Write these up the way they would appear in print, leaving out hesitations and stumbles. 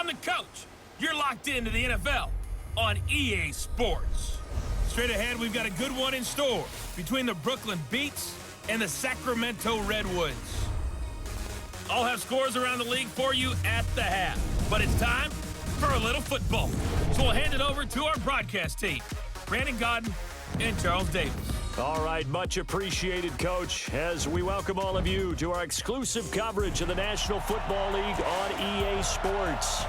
I'm the coach. You're locked into the NFL on EA Sports. Straight ahead, we've got a good one in store between the Brooklyn Beats and the Sacramento Redwoods. I'll have scores around the league for you at the half. But it's time for a little football. So we'll hand it over to our broadcast team, Brandon Godden and Charles Davis. All right, much appreciated, Coach, as we welcome all of you to our exclusive coverage of the National Football League on EA Sports.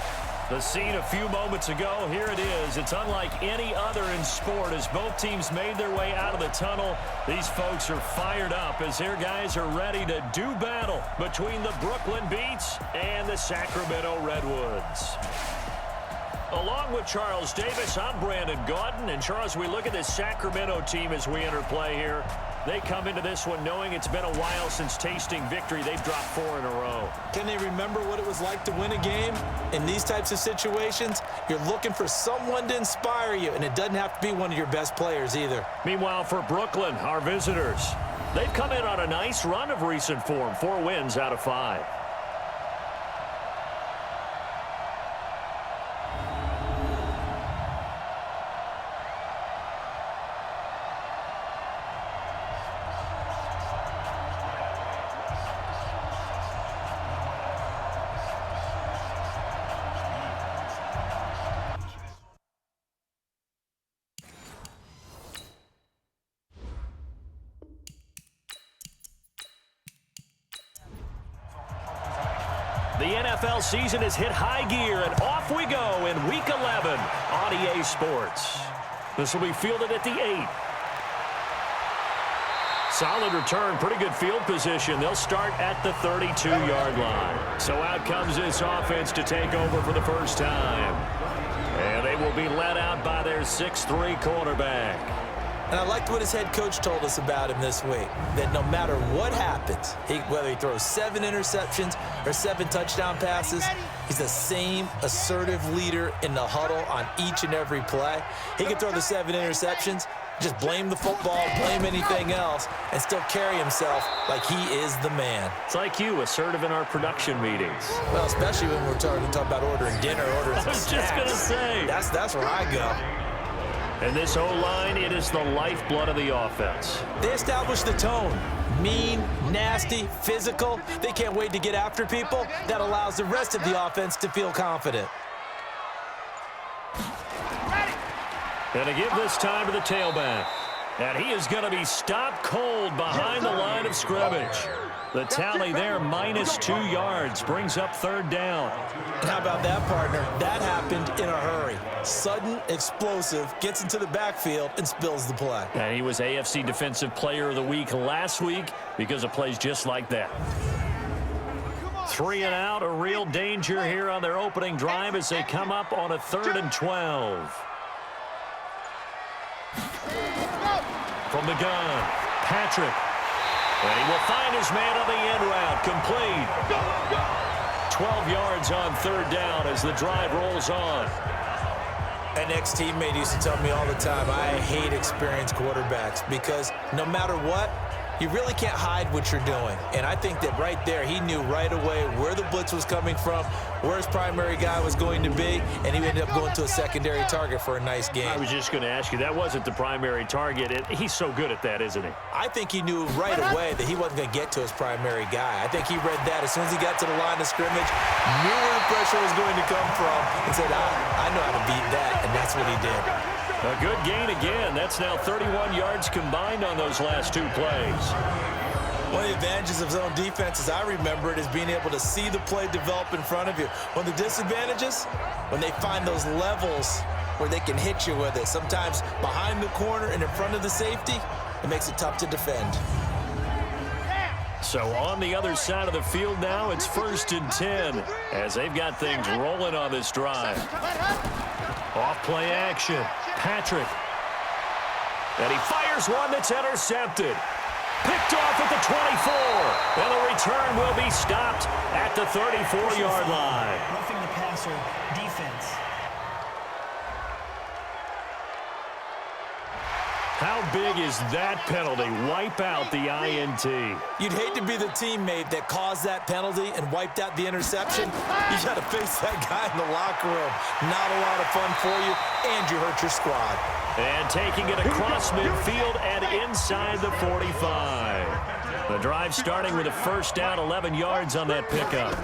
The scene a few moments ago, here it is. It's unlike any other in sport as both teams made their way out of the tunnel. These folks are fired up as their guys are ready to do battle between the Brooklyn Beats and the Sacramento Redwoods. Along with Charles Davis, I'm Brandon Godden. And Charles, we look at this Sacramento team as we enter play here. They come into this one knowing it's been a while since tasting victory. They've dropped 4 in a row. Can they remember what it was like to win a game? In these types of situations, you're looking for someone to inspire you, and it doesn't have to be one of your best players either. Meanwhile, for Brooklyn, our visitors, they've come in on a nice run of recent form, 4 wins out of 5. The NFL season has hit high gear, and off we go in Week 11 on EA Sports. This will be fielded at the 8. Solid return, pretty good field position. They'll start at the 32-yard line. So out comes this offense to take over for the first time. And they will be led out by their 6'3 quarterback. And I liked what his head coach told us about him this week, that no matter what happens, whether he throws 7 interceptions or 7 touchdown passes, he's the same assertive leader in the huddle on each and every play. He can throw the 7 interceptions, just blame the football, blame anything else, and still carry himself like he is the man. It's like you, assertive in our production meetings. Well, especially when we're talking about ordering dinner, ordering I was just going to say. That's where I go. And this O-line, it is the lifeblood of the offense. They establish the tone. Mean, nasty, physical. They can't wait to get after people. That allows the rest of the offense to feel confident. And to give this time to the tailback. And he is going to be stopped cold behind the line of scrimmage. The tally there, -2 yards, brings up 3rd down. And how about that, partner? That happened in a hurry. Sudden, explosive, gets into the backfield and spills the play. And he was AFC Defensive Player of the Week last week because of plays just like that. 3 and out, a real danger here on their opening drive as they come up on a 3rd and 12. From the gun, Patrick. And he will find his man on the end route, complete. 12 yards on 3rd down as the drive rolls on. An ex-teammate used to tell me all the time, I hate experienced quarterbacks because no matter what, you really can't hide what you're doing. And I think that right there, he knew right away where the blitz was coming from, where his primary guy was going to be, and he ended up going to a secondary target for a nice game. I was just going to ask you, that wasn't the primary target. He's so good at that, isn't he? I think he knew right away that he wasn't going to get to his primary guy. I think he read that as soon as he got to the line of scrimmage, knew where the pressure was going to come from, and said, I know how to beat that, and that's what he did. A good gain again. That's now 31 yards combined on those last 2 plays. One of the advantages of zone defense, as I remember it, is being able to see the play develop in front of you. One of the disadvantages, when they find those levels where they can hit you with it, sometimes behind the corner and in front of the safety, it makes it tough to defend. So on the other side of the field now, it's 1st and 10 as they've got things rolling on this drive. Off play action, Patrick. And he fires one that's intercepted. Picked off at the 24. And the return will be stopped at the 34-yard line. Roughing the passer, defense. How big is that penalty? Wipe out the INT. You'd hate to be the teammate that caused that penalty and wiped out the interception. You got to face that guy in the locker room. Not a lot of fun for you, and you hurt your squad. And taking it across midfield and inside the 45. The drive starting with a first down, 11 yards on that pickup.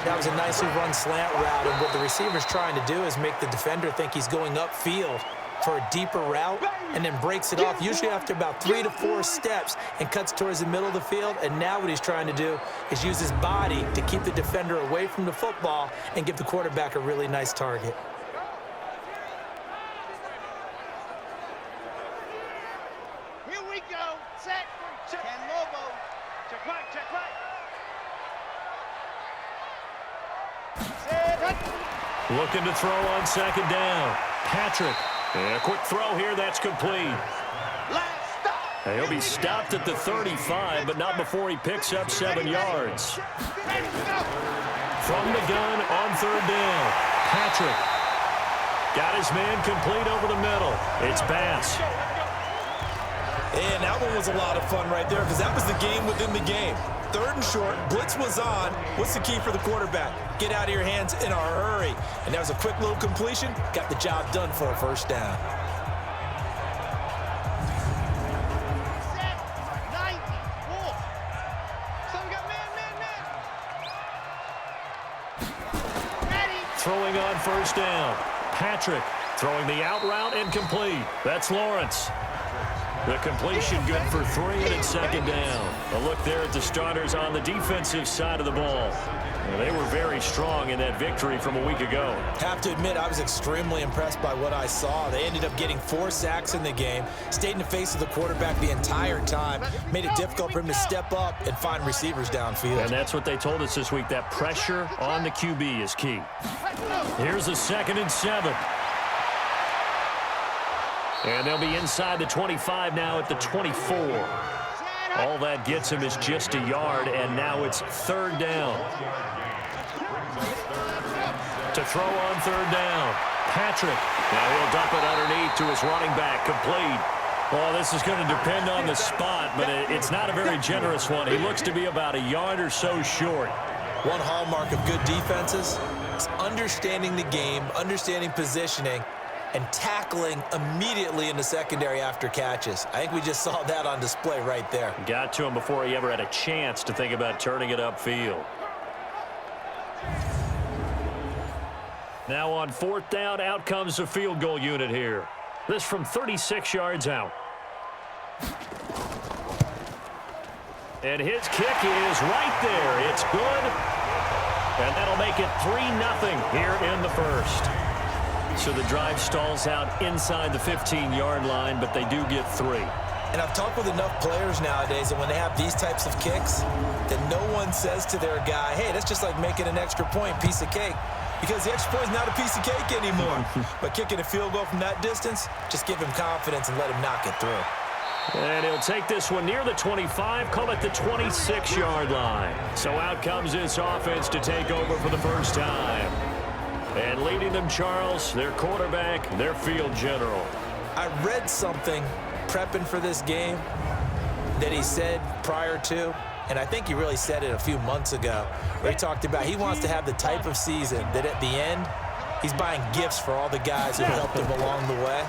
That was a nicely run slant route, and what the receiver's trying to do is make the defender think he's going upfield for a deeper route, and then breaks it off, usually after about 3 to 4 steps, and cuts towards the middle of the field. And now what he's trying to do is use his body to keep the defender away from the football and give the quarterback a really nice target. Here we go. Set. Check. And Lobo. Check right. Check right. Set. Looking to throw on second down. Patrick. And a quick throw here, that's complete. And he'll be stopped at the 35, but not before he picks up 7 yards. From the gun on third down. Patrick got his man complete over the middle. It's pass. And that one was a lot of fun right there, because that was the game within the game. Third and short, blitz was on. What's the key for the quarterback? Get out of your hands in a hurry. And that was a quick little completion. Got the job done for a first down. Set. 90. Wolf. So we got man. Ready. Throwing on first down. Patrick throwing the out route and complete. That's Lawrence. The completion good for 3, and it's second down. A look there at the starters on the defensive side of the ball. Well, they were very strong in that victory from a week ago. Have to admit, I was extremely impressed by what I saw. They ended up getting 4 sacks in the game, stayed in the face of the quarterback the entire time, made it difficult for him to step up and find receivers downfield. And that's what they told us this week, that pressure on the QB is key. Here's a 2nd and 7. And they'll be inside the 25 now at the 24. All that gets him is just a yard, and now it's third down. To throw on third down, Patrick. Now he'll dump it underneath to his running back, complete. Well, this is going to depend on the spot, but it's not a very generous one. He looks to be about a yard or so short. One hallmark of good defenses is understanding the game, understanding positioning, and tackling immediately in the secondary after catches. I think we just saw that on display right there. Got to him before he ever had a chance to think about turning it upfield. Now on 4th down, out comes the field goal unit here. This from 36 yards out. And his kick is right there. It's good. And that'll make it 3-0 here in the first. So the drive stalls out inside the 15-yard line, but they do get 3. And I've talked with enough players nowadays that when they have these types of kicks, that no one says to their guy, hey, that's just like making an extra point, piece of cake. Because the extra point is not a piece of cake anymore. But kicking a field goal from that distance, just give him confidence and let him knock it through. And he'll take this one near the 25, call it the 26-yard line. So out comes this offense to take over for the first time. And leading them, Charles, their quarterback, their field general. I read something prepping for this game that he said prior to, and I think he really said it a few months ago, where he talked about he wants to have the type of season that at the end, he's buying gifts for all the guys who helped him along the way.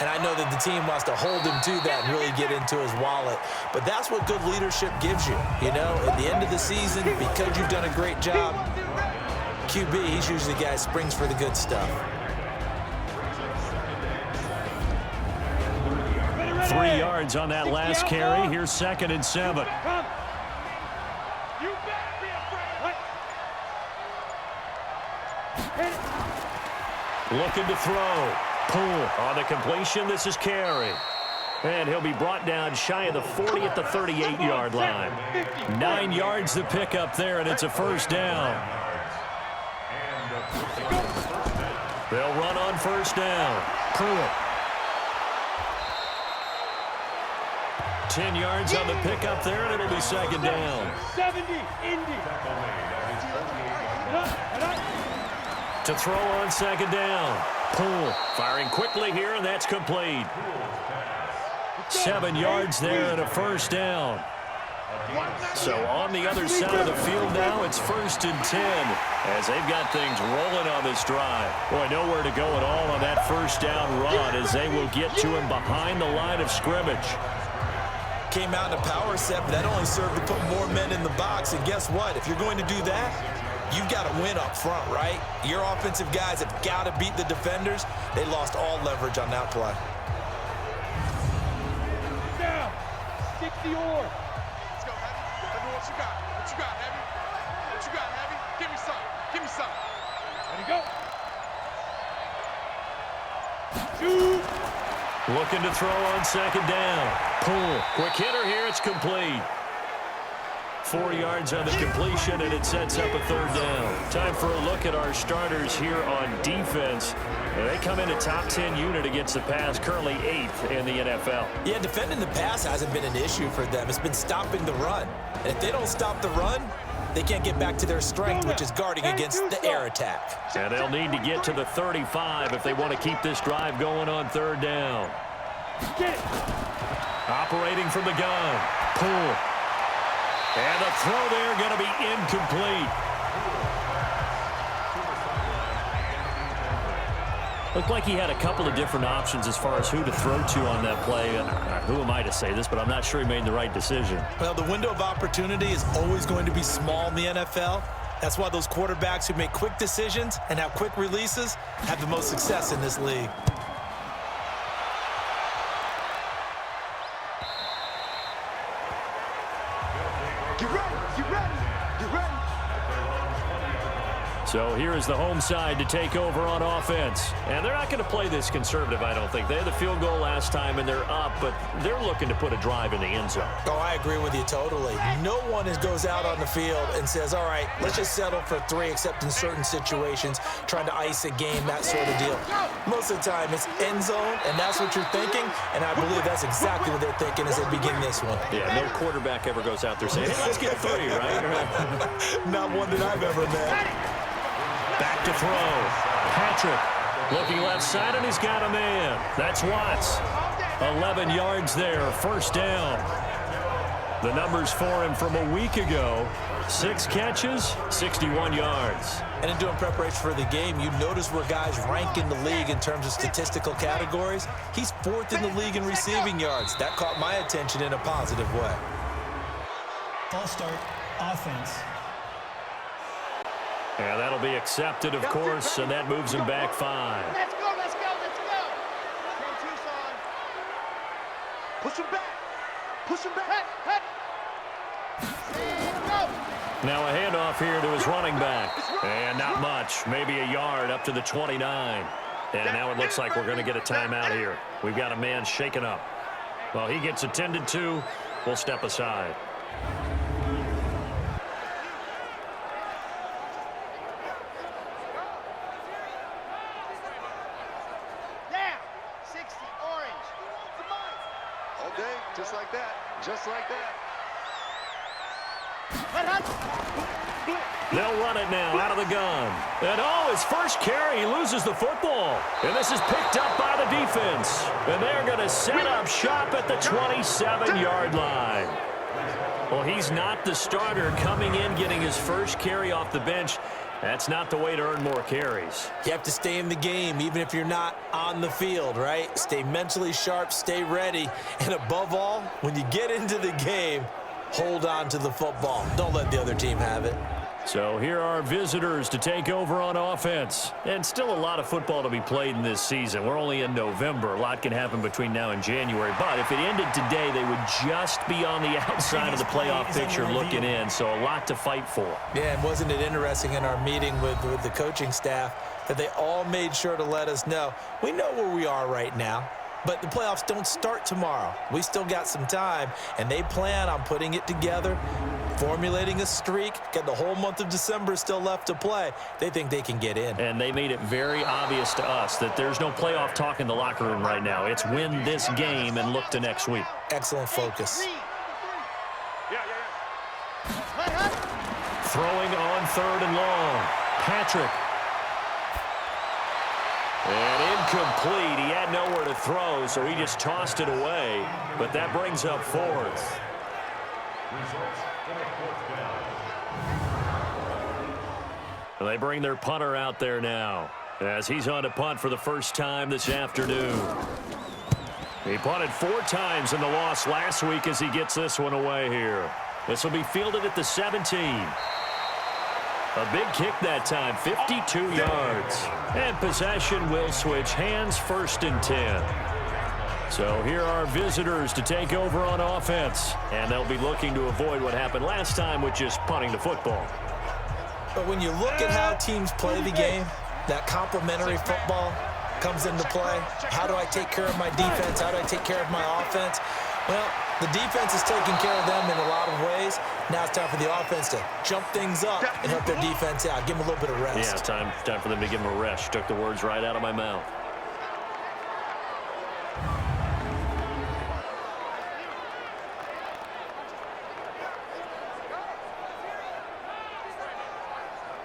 And I know that the team wants to hold him to that and really get into his wallet. But that's what good leadership gives you. You know, at the end of the season, because you've done a great job, QB, he's usually the guy who springs for the good stuff. 3 yards on that last carry. Here's 2nd and 7. Looking to throw. Pull on the completion. This is Carey. And he'll be brought down shy of the 40 at the 38-yard line. 9 yards to pick up there, and it's a first down. They'll run on first down. Pruitt. 10 yards on the pickup there, and it'll be second down. 70, Indy. To throw on second down. Pull. Firing quickly here, and that's complete. 7 yards there and a first down. So on the other side of the field now, it's 1st and 10 as they've got things rolling on this drive. Boy, nowhere to go at all on that first down run as they will get to him behind the line of scrimmage. Came out in a power set, but that only served to put more men in the box. And guess what? If you're going to do that, you've got to win up front, right? Your offensive guys have got to beat the defenders. They lost all leverage on that play. Down. 60 or. What you got? What you got, Heavy? What you got, Heavy? Give me some. Give me some. Ready, go. Shoot. Looking to throw on 2nd down. Pull. Quick hitter here. It's complete. 4 yards on the completion, and it sets up a 3rd down. Time for a look at our starters here on defense. They come in a top 10 unit against the pass, currently 8th in the NFL. Yeah, defending the pass hasn't been an issue for them. It's been stopping the run. And if they don't stop the run, they can't get back to their strength, which is guarding against the air attack. And they'll need to get to the 35 if they want to keep this drive going on 3rd down. Operating from the gun. Pull. And the throw there going to be incomplete. Looked like he had a couple of different options as far as who to throw to on that play. Who am I to say this, but I'm not sure he made the right decision. Well, the window of opportunity is always going to be small in the NFL. That's why those quarterbacks who make quick decisions and have quick releases have the most success in this league. So here is the home side to take over on offense. And they're not going to play this conservative, I don't think. They had the field goal last time, and they're up, but they're looking to put a drive in the end zone. Oh, I agree with you totally. No one goes out on the field and says, all right, let's just settle for 3, except in certain situations, trying to ice a game, that sort of deal. Most of the time, it's end zone, and that's what you're thinking, and I believe that's exactly what they're thinking as they begin this one. Yeah, no quarterback ever goes out there saying, hey, let's get 3, right? Not one that I've ever met. Back to throw. Patrick looking left side, and he's got a man. That's Watts. 11 yards there, 1st down. The numbers for him from a week ago. 6 catches, 61 yards. And in doing preparation for the game, you notice where guys rank in the league in terms of statistical categories. He's 4th in the league in receiving yards. That caught my attention in a positive way. False start, offense. Yeah, that'll be accepted, of course, and that moves him back 5. Let's go, let's go, let's go. Tucson. Push him back. Push him back. And go. Now a handoff here to his running back. And not much, maybe a yard up to the 29. And now it looks like we're going to get a timeout here. We've got a man shaken up. Well, he gets attended to. We'll step aside. Just like that. Just like that. They'll run it now out of the gun. And oh, his first carry, he loses the football. And this is picked up by the defense. And they're going to set up shop at the 27-yard line. Well, he's not the starter coming in, getting his first carry off the bench. That's not the way to earn more carries. You have to stay in the game, even if you're not on the field, right? Stay mentally sharp, stay ready, and above all, when you get into the game, hold on to the football. Don't let the other team have it. So here are visitors to take over on offense. And still a lot of football to be played in this season. We're only in November. A lot can happen between now and January. But if it ended today, they would just be on the outside of the playoff picture looking in. So a lot to fight for. Yeah, and wasn't it interesting in our meeting with the coaching staff that they all made sure to let us know, we know where we are right now. But the playoffs don't start tomorrow. We still got some time, and they plan on putting it together, formulating a streak, got the whole month of December still left to play. They think they can get in. And they made it very obvious to us that there's no playoff talk in the locker room right now. It's win this game and look to next week. Excellent focus. Throwing on 3rd and long. Patrick. And incomplete. He had nowhere to throw, so he just tossed it away. But that brings up fourth. And they bring their punter out there now as he's on to punt for the first time this afternoon. He punted 4 times in the loss last week as he gets this one away here. This will be fielded at the 17. A big kick that time, 52 yards. And possession will switch hands, 1st and 10. So here are visitors to take over on offense. And they'll be looking to avoid what happened last time, which is punting the football. But when you look at how teams play the game, that complementary football comes into play. How do I take care of my defense? How do I take care of my offense? Well, the defense is taking care of them in a lot of ways. Now it's time for the offense to jump things up and help their defense out. Give them a little bit of rest. Yeah, time for them to give them a rest. Took the words right out of my mouth.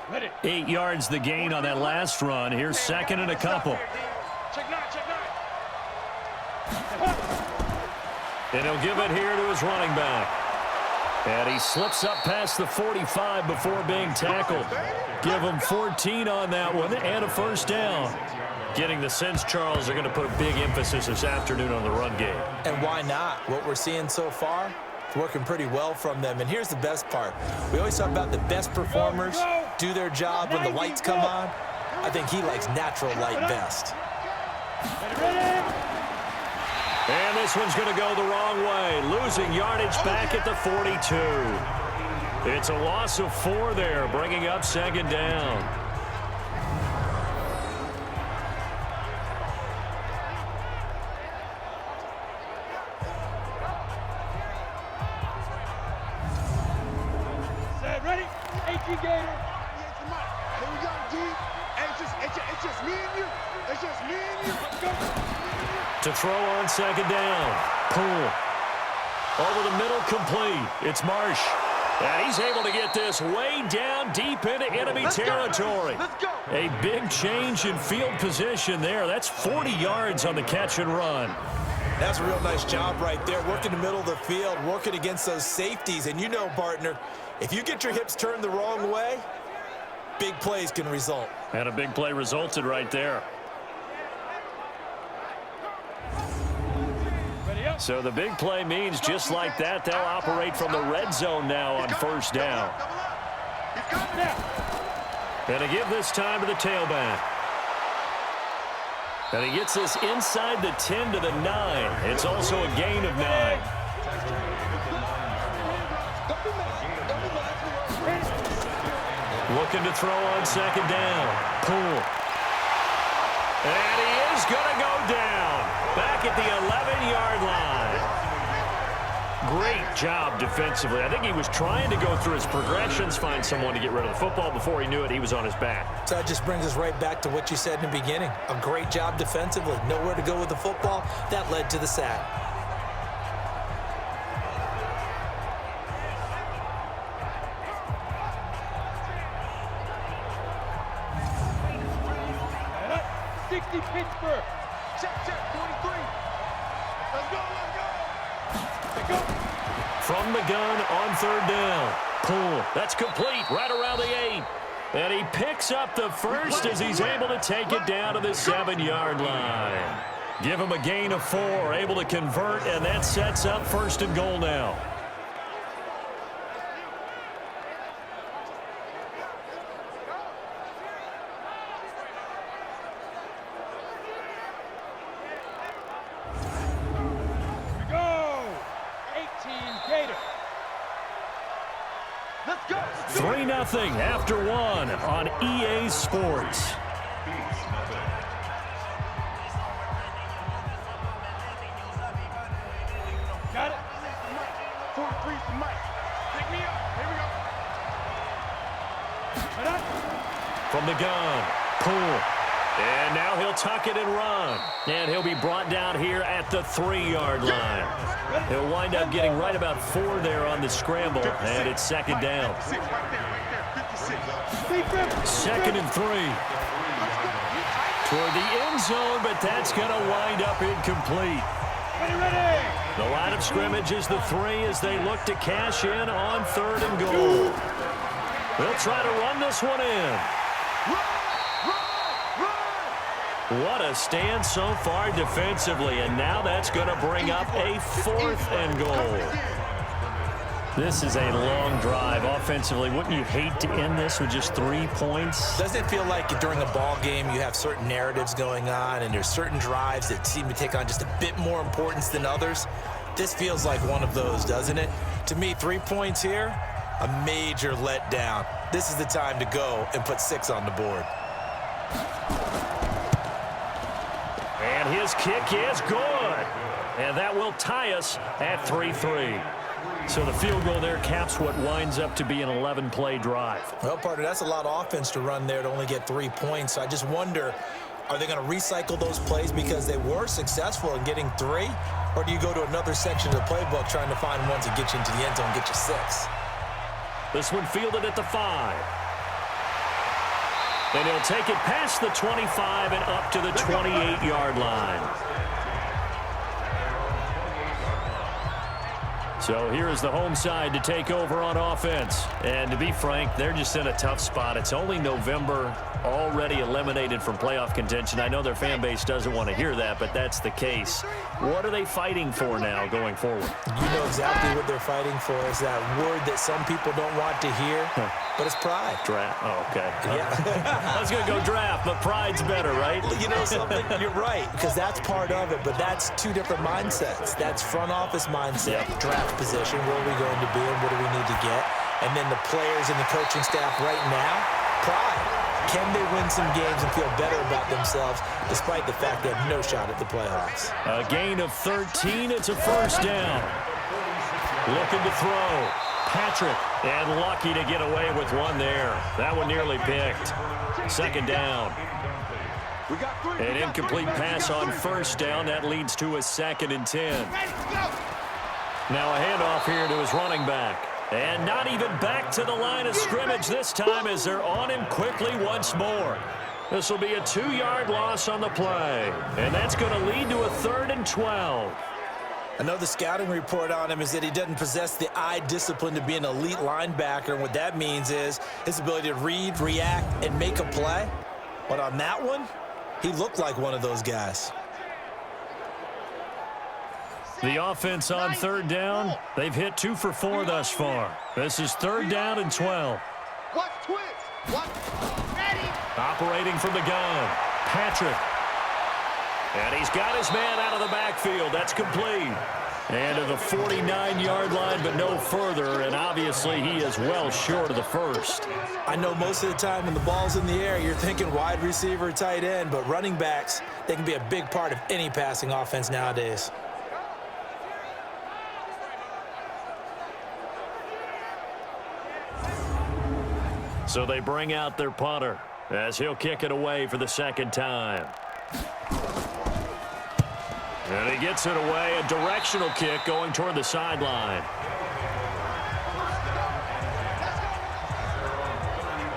Ready. 8 yards the gain on that last run. Here's 2nd and a couple. Check 9, check 9. And he'll give it here to his running back. And he slips up past the 45 before being tackled. Give him 14 on that one and a 1st down. Getting the sense, Charles, they're going to put a big emphasis this afternoon on the run game. And why not? What we're seeing so far, it's working pretty well from them. And here's the best part. We always talk about the best performers do their job when the lights come on. I think he likes natural light best. And this one's going to go the wrong way, losing yardage back at the 42. It's a loss of 4 there, bringing up 2nd down. Set, ready? 18 Gator. Here we go, G. It's just me and you. It's just me and you. Let's go. To throw on 2nd down. Poole. Over the middle, complete. It's Marsh. And he's able to get this way down deep into enemy territory. Let's go. A big change in field position there. That's 40 yards on the catch and run. That's a real nice job right there, working the middle of the field, working against those safeties. And you know, partner, if you get your hips turned the wrong way, big plays can result. And a big play resulted right there. So the big play means just like that, they'll operate from the red zone now on 1st down. And to give this time to the tailback. And he gets this inside the 10 to the 9. It's also a gain of 9. Looking to throw on 2nd down. Poole. And he is going to go down. Back at the 11-yard line. Great job defensively. I think he was trying to go through his progressions, find someone to get rid of the football. Before he knew it, he was on his back. So that just brings us right back to what you said in the beginning. A great job defensively. Nowhere to go with the football. That led to the sack. Pittsburgh. Check, 23. Let's go. From the gun on 3rd down. Poole. That's complete right around the 8. And he picks up the 1st as he's able to take it down to the 7-yard line. Give him a gain of 4, able to convert, and that sets up 1st and goal now. Let's go. 3-0 after 1 on EA Sports. Got it. 43 for Mike. Pick me up. Here we go. From the gun, Poole. And now he'll tuck it and run. And he'll be brought down here at the 3-yard line. He'll wind up getting right about 4 there on the scramble, and it's 2nd down. 56 right there. 56. 2nd and 3. toward the end zone, but that's going to wind up incomplete. The line of scrimmage is the 3 as they look to cash in on 3rd and goal. They'll try to run this one in. What a stand so far defensively, and now that's going to bring up a 4th and goal. This is a long drive offensively. Wouldn't you hate to end this with just 3 points? Doesn't it feel like during a ball game you have certain narratives going on and there's certain drives that seem to take on just a bit more importance than others? This feels like one of those, doesn't it? To me, 3 points here, a major letdown. This is the time to go and put 6 on the board. And his kick is good. And that will tie us at 3-3. So the field goal there caps what winds up to be an 11-play drive. Well, partner, that's a lot of offense to run there to only get 3 points. So I just wonder, are they going to recycle those plays because they were successful in getting 3? Or do you go to another section of the playbook trying to find ones that get you into the end zone and get you 6? This one fielded at the 5. And he'll take it past the 25 and up to the 28-yard line. So here is the home side to take over on offense. And to be frank, they're just in a tough spot. It's only November, already eliminated from playoff contention. I know their fan base doesn't want to hear that, but that's the case. What are they fighting for now going forward? You know exactly what they're fighting for. Is that word that some people don't want to hear, but it's pride. Draft. Oh, okay. Yeah. I was going to go draft, but pride's better, right? You know something? You're right, because that's part of it, but that's 2 different mindsets. That's front office mindset, draft position, where are we going to be and what do we need to get? And then the players and the coaching staff right now, pride. Can they win some games and feel better about themselves despite the fact they have no shot at the playoffs? A gain of 13. It's a first down. Looking to throw. Patrick, and lucky to get away with one there. That one nearly picked. Second down. An incomplete pass on first down. That leads to a 2nd and 10. Now a handoff here to his running back. And not even back to the line of scrimmage this time as they're on him quickly once more. This will be a 2-yard loss on the play. And that's going to lead to a 3rd and 12. Another scouting report on him is that he doesn't possess the eye discipline to be an elite linebacker. And what that means is his ability to read, react, and make a play. But on that one, he looked like one of those guys. The offense on 3rd down, they've hit 2 for 4 thus far. This is 3rd down and 12. Operating from the gun, Patrick. And he's got his man out of the backfield. That's complete. And to the 49-yard line, but no further. And obviously he is well short of the first. I know most of the time when the ball's in the air, you're thinking wide receiver, tight end. But running backs, they can be a big part of any passing offense nowadays. So they bring out their punter as he'll kick it away for the 2nd time. And he gets it away, a directional kick going toward the sideline.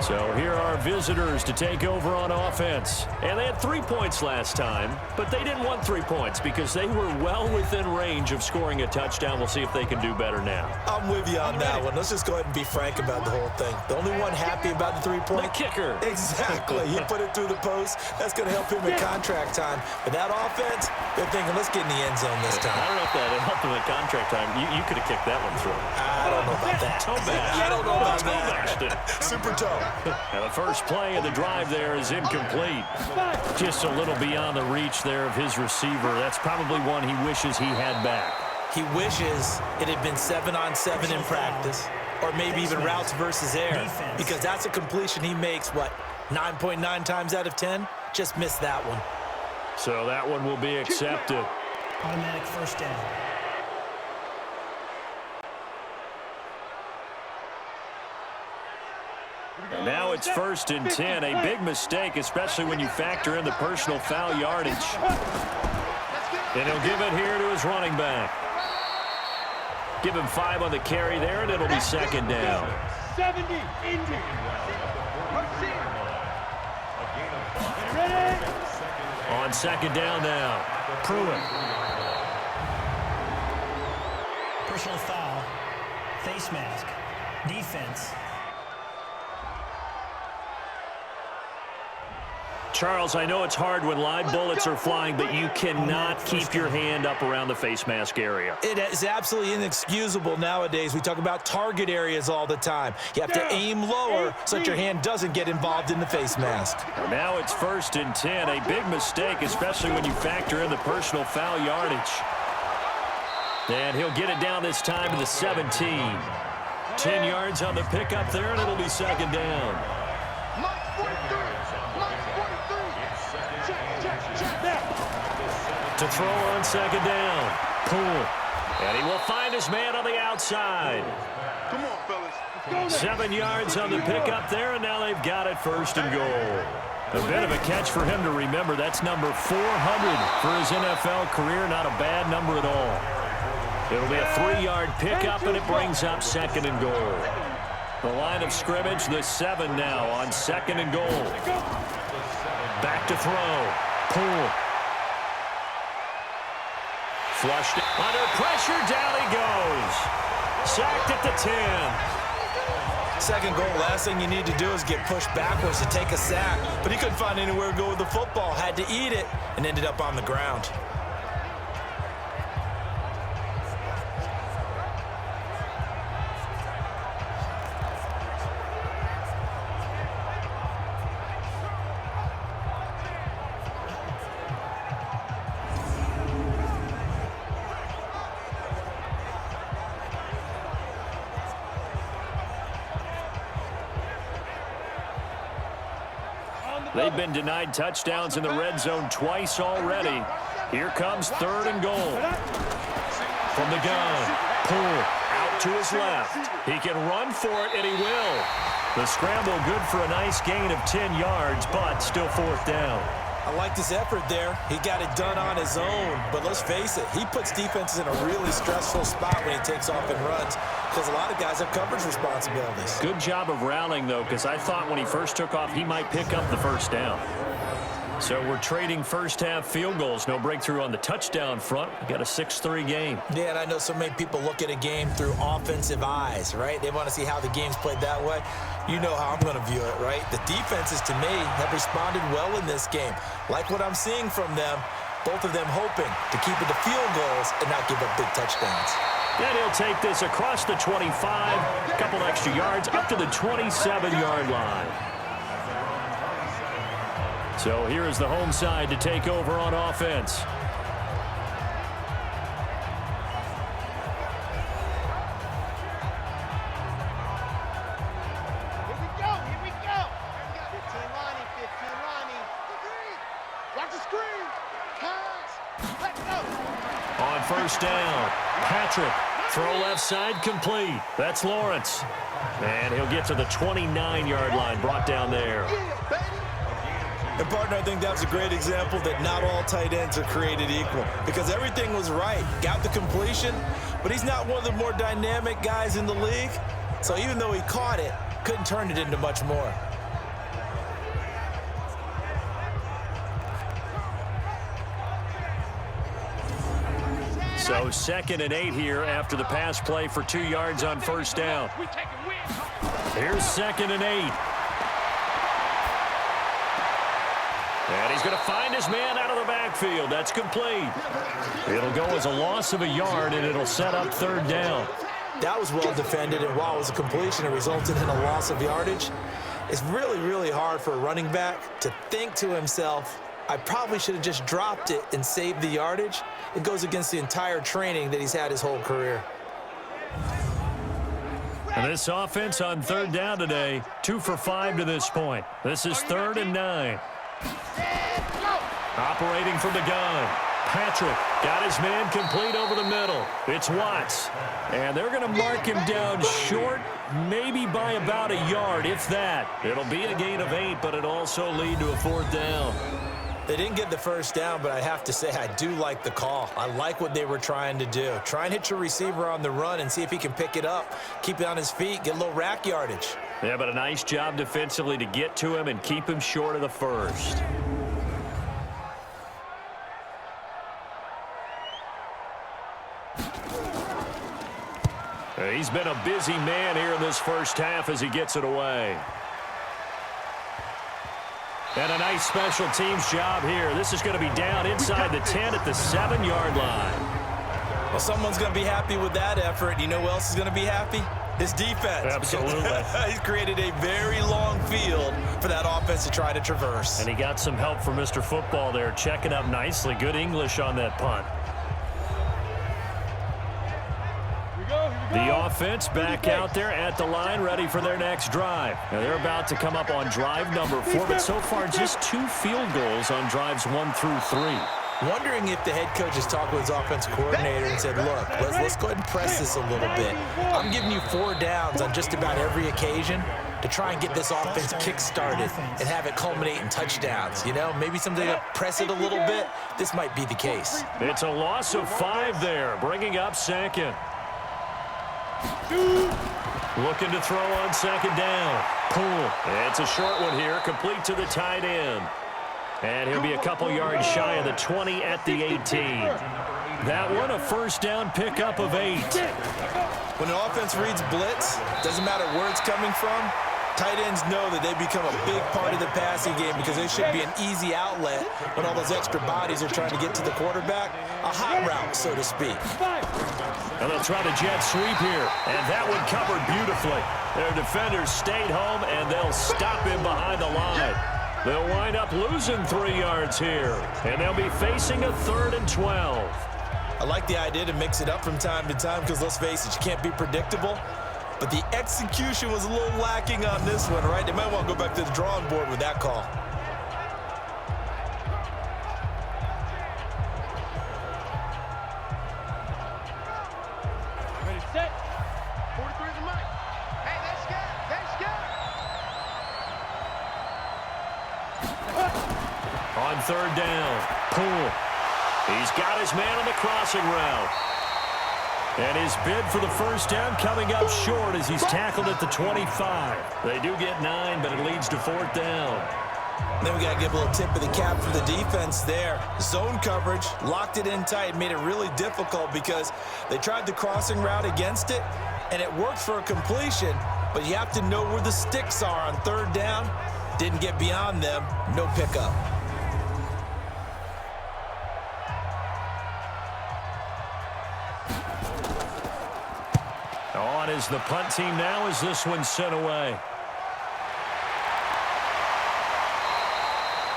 So here are visitors to take over on offense. And they had 3 points last time, but they didn't want 3 points because they were well within range of scoring a touchdown. We'll see if they can do better now. I'm with you on that one. Let's just go ahead and be frank about the whole thing. The only one happy about the 3-point? The kicker. Exactly. He put it through the post. That's going to help him at contract time. But that offense, they're thinking, let's get in the end zone this time. I don't know if that helped him at contract time. You could have kicked that one through. I don't know about that. Toe bash. I don't know about Toe bashed it. that. Super toe. And the first play of the drive there is incomplete. Just a little beyond the reach there of his receiver. That's probably one he wishes he had back. He wishes it had been 7-on-7 in practice, or maybe even routes versus air, because that's a completion he makes, 9.9 times out of 10? Just missed that one. So that one will be accepted. Automatic first down. And now it's 1st and 10. A big mistake, especially when you factor in the personal foul yardage. And he'll give it here to his running back. Give him 5 on the carry there, and it'll be 2nd down. 70, Indy. Ready? On second down now. Pruitt. Personal foul. Face mask. Defense. Charles, I know it's hard when live bullets are flying, but you cannot keep your hand up around the face mask area. It is absolutely inexcusable nowadays. We talk about target areas all the time. You have to aim lower so that your hand doesn't get involved in the face mask. Now it's 1st and 10. A big mistake, especially when you factor in the personal foul yardage. And he'll get it down this time to the 17. 10 yards on the pickup there, and it'll be second down. To throw on second down. Poole. And he will find his man on the outside. Come on, fellas. 7 yards on the pickup there, and now they've got it 1st and goal. A bit of a catch for him to remember. That's number 400 for his NFL career. Not a bad number at all. It'll be a 3-yard pickup, and it brings up 2nd and goal. The line of scrimmage, the 7 now on 2nd and goal. Back to throw. Poole. Flushed it. Under pressure, down he goes. Sacked at the 10. Second goal, last thing you need to do is get pushed backwards to take a sack. But he couldn't find anywhere to go with the football. Had to eat it and ended up on the ground. They've been denied touchdowns in the red zone twice already. Here comes 3rd and goal. From the gun, Poole out to his left. He can run for it, and he will. The scramble good for a nice gain of 10 yards, but still 4th down. I liked his effort there. He got it done on his own. But let's face it, he puts defenses in a really stressful spot when he takes off and runs because a lot of guys have coverage responsibilities. Good job of rallying, though, because I thought when he first took off, he might pick up the 1st down. So we're trading first-half field goals. No breakthrough on the touchdown front. We got a 6-3 game. Yeah, and I know so many people look at a game through offensive eyes, right? They want to see how the game's played that way. You know how I'm going to view it, right? The defenses, to me, have responded well in this game. Like what I'm seeing from them, both of them hoping to keep it to field goals and not give up big touchdowns. And he'll take this across the 25, a couple extra yards, up to the 27-yard line. So here is the home side to take over on offense. Here we go. 15 Lonnie. Watch the screen. Pass. Let's go. On 1st down, Patrick, throw left side complete. That's Lawrence. And he'll get to the 29-yard line, brought down there. And, partner, I think that was a great example that not all tight ends are created equal because everything was right. Got the completion, but he's not one of the more dynamic guys in the league. So even though he caught it, couldn't turn it into much more. So 2nd and 8 here after the pass play for 2 yards on 1st down. Here's 2nd and 8. And he's going to find his man out of the backfield. That's complete. It'll go as a loss of a yard, and it'll set up 3rd down. That was well defended, and while it was a completion, it resulted in a loss of yardage. It's really, really hard for a running back to think to himself, I probably should have just dropped it and saved the yardage. It goes against the entire training that he's had his whole career. And this offense on 3rd down today, 2 for 5 to this point. This is 3rd and 9. Operating from the gun. Patrick got his man complete over the middle. It's Watts. And they're going to mark him down short, maybe by about a yard, if that. It'll be a gain of 8, but it'll also lead to a 4th down. They didn't get the 1st down, but I have to say I do like the call. I like what they were trying to do. Try and hit your receiver on the run and see if he can pick it up, keep it on his feet, get a little rack yardage. Yeah, but a nice job defensively to get to him and keep him short of the 1st. He's been a busy man here in this first half as he gets it away. And a nice special teams job here. This is going to be down inside the 10 at the 7-yard line. Well, someone's going to be happy with that effort. You know who else is going to be happy? His defense. Absolutely. He's created a very long field for that offense to try to traverse. And he got some help from Mr. Football there, checking up nicely. Good English on that punt. The offense back out there at the line, ready for their next drive. Now they're about to come up on drive number 4, but so far just 2 field goals on drives 1 through 3. Wondering if the head coach has talked with his offensive coordinator and said, look, let's go ahead and press this a little bit. I'm giving you 4 downs on just about every occasion to try and get this offense kick-started and have it culminate in touchdowns. You know, maybe something to press it a little bit. This might be the case. It's a loss of 5 there, bringing up second. Looking to throw on second down. Pull. It's a short one here, complete to the tight end. And he'll be a couple yards shy of the 20 at the 18. That one, a first down pickup of 8. When an offense reads blitz, doesn't matter where it's coming from, tight ends know that they become a big part of the passing game because they should be an easy outlet when all those extra bodies are trying to get to the quarterback. A hot route, so to speak. And they'll try the jet sweep here. And that one covered beautifully. Their defenders stayed home, and they'll stop him behind the line. They'll wind up losing 3 yards here. And they'll be facing a 3rd and 12. I like the idea to mix it up from time to time because, let's face it, you can't be predictable. But the execution was a little lacking on this one, right? They might want to go back to the drawing board with that call. Ready, set. 43 is the mic. Hey, that's good. That's good. On 3rd down, Poole. He's got his man on the crossing route. And his bid for the first down coming up short as he's tackled at the 25. They do get 9, but it leads to 4th down. Then we got to give a little tip of the cap for the defense there. Zone coverage, locked it in tight, made it really difficult because they tried the crossing route against it, and it worked for a completion, but you have to know where the sticks are on 3rd down. Didn't get beyond them, no pickup. On is the punt team now as this one's sent away.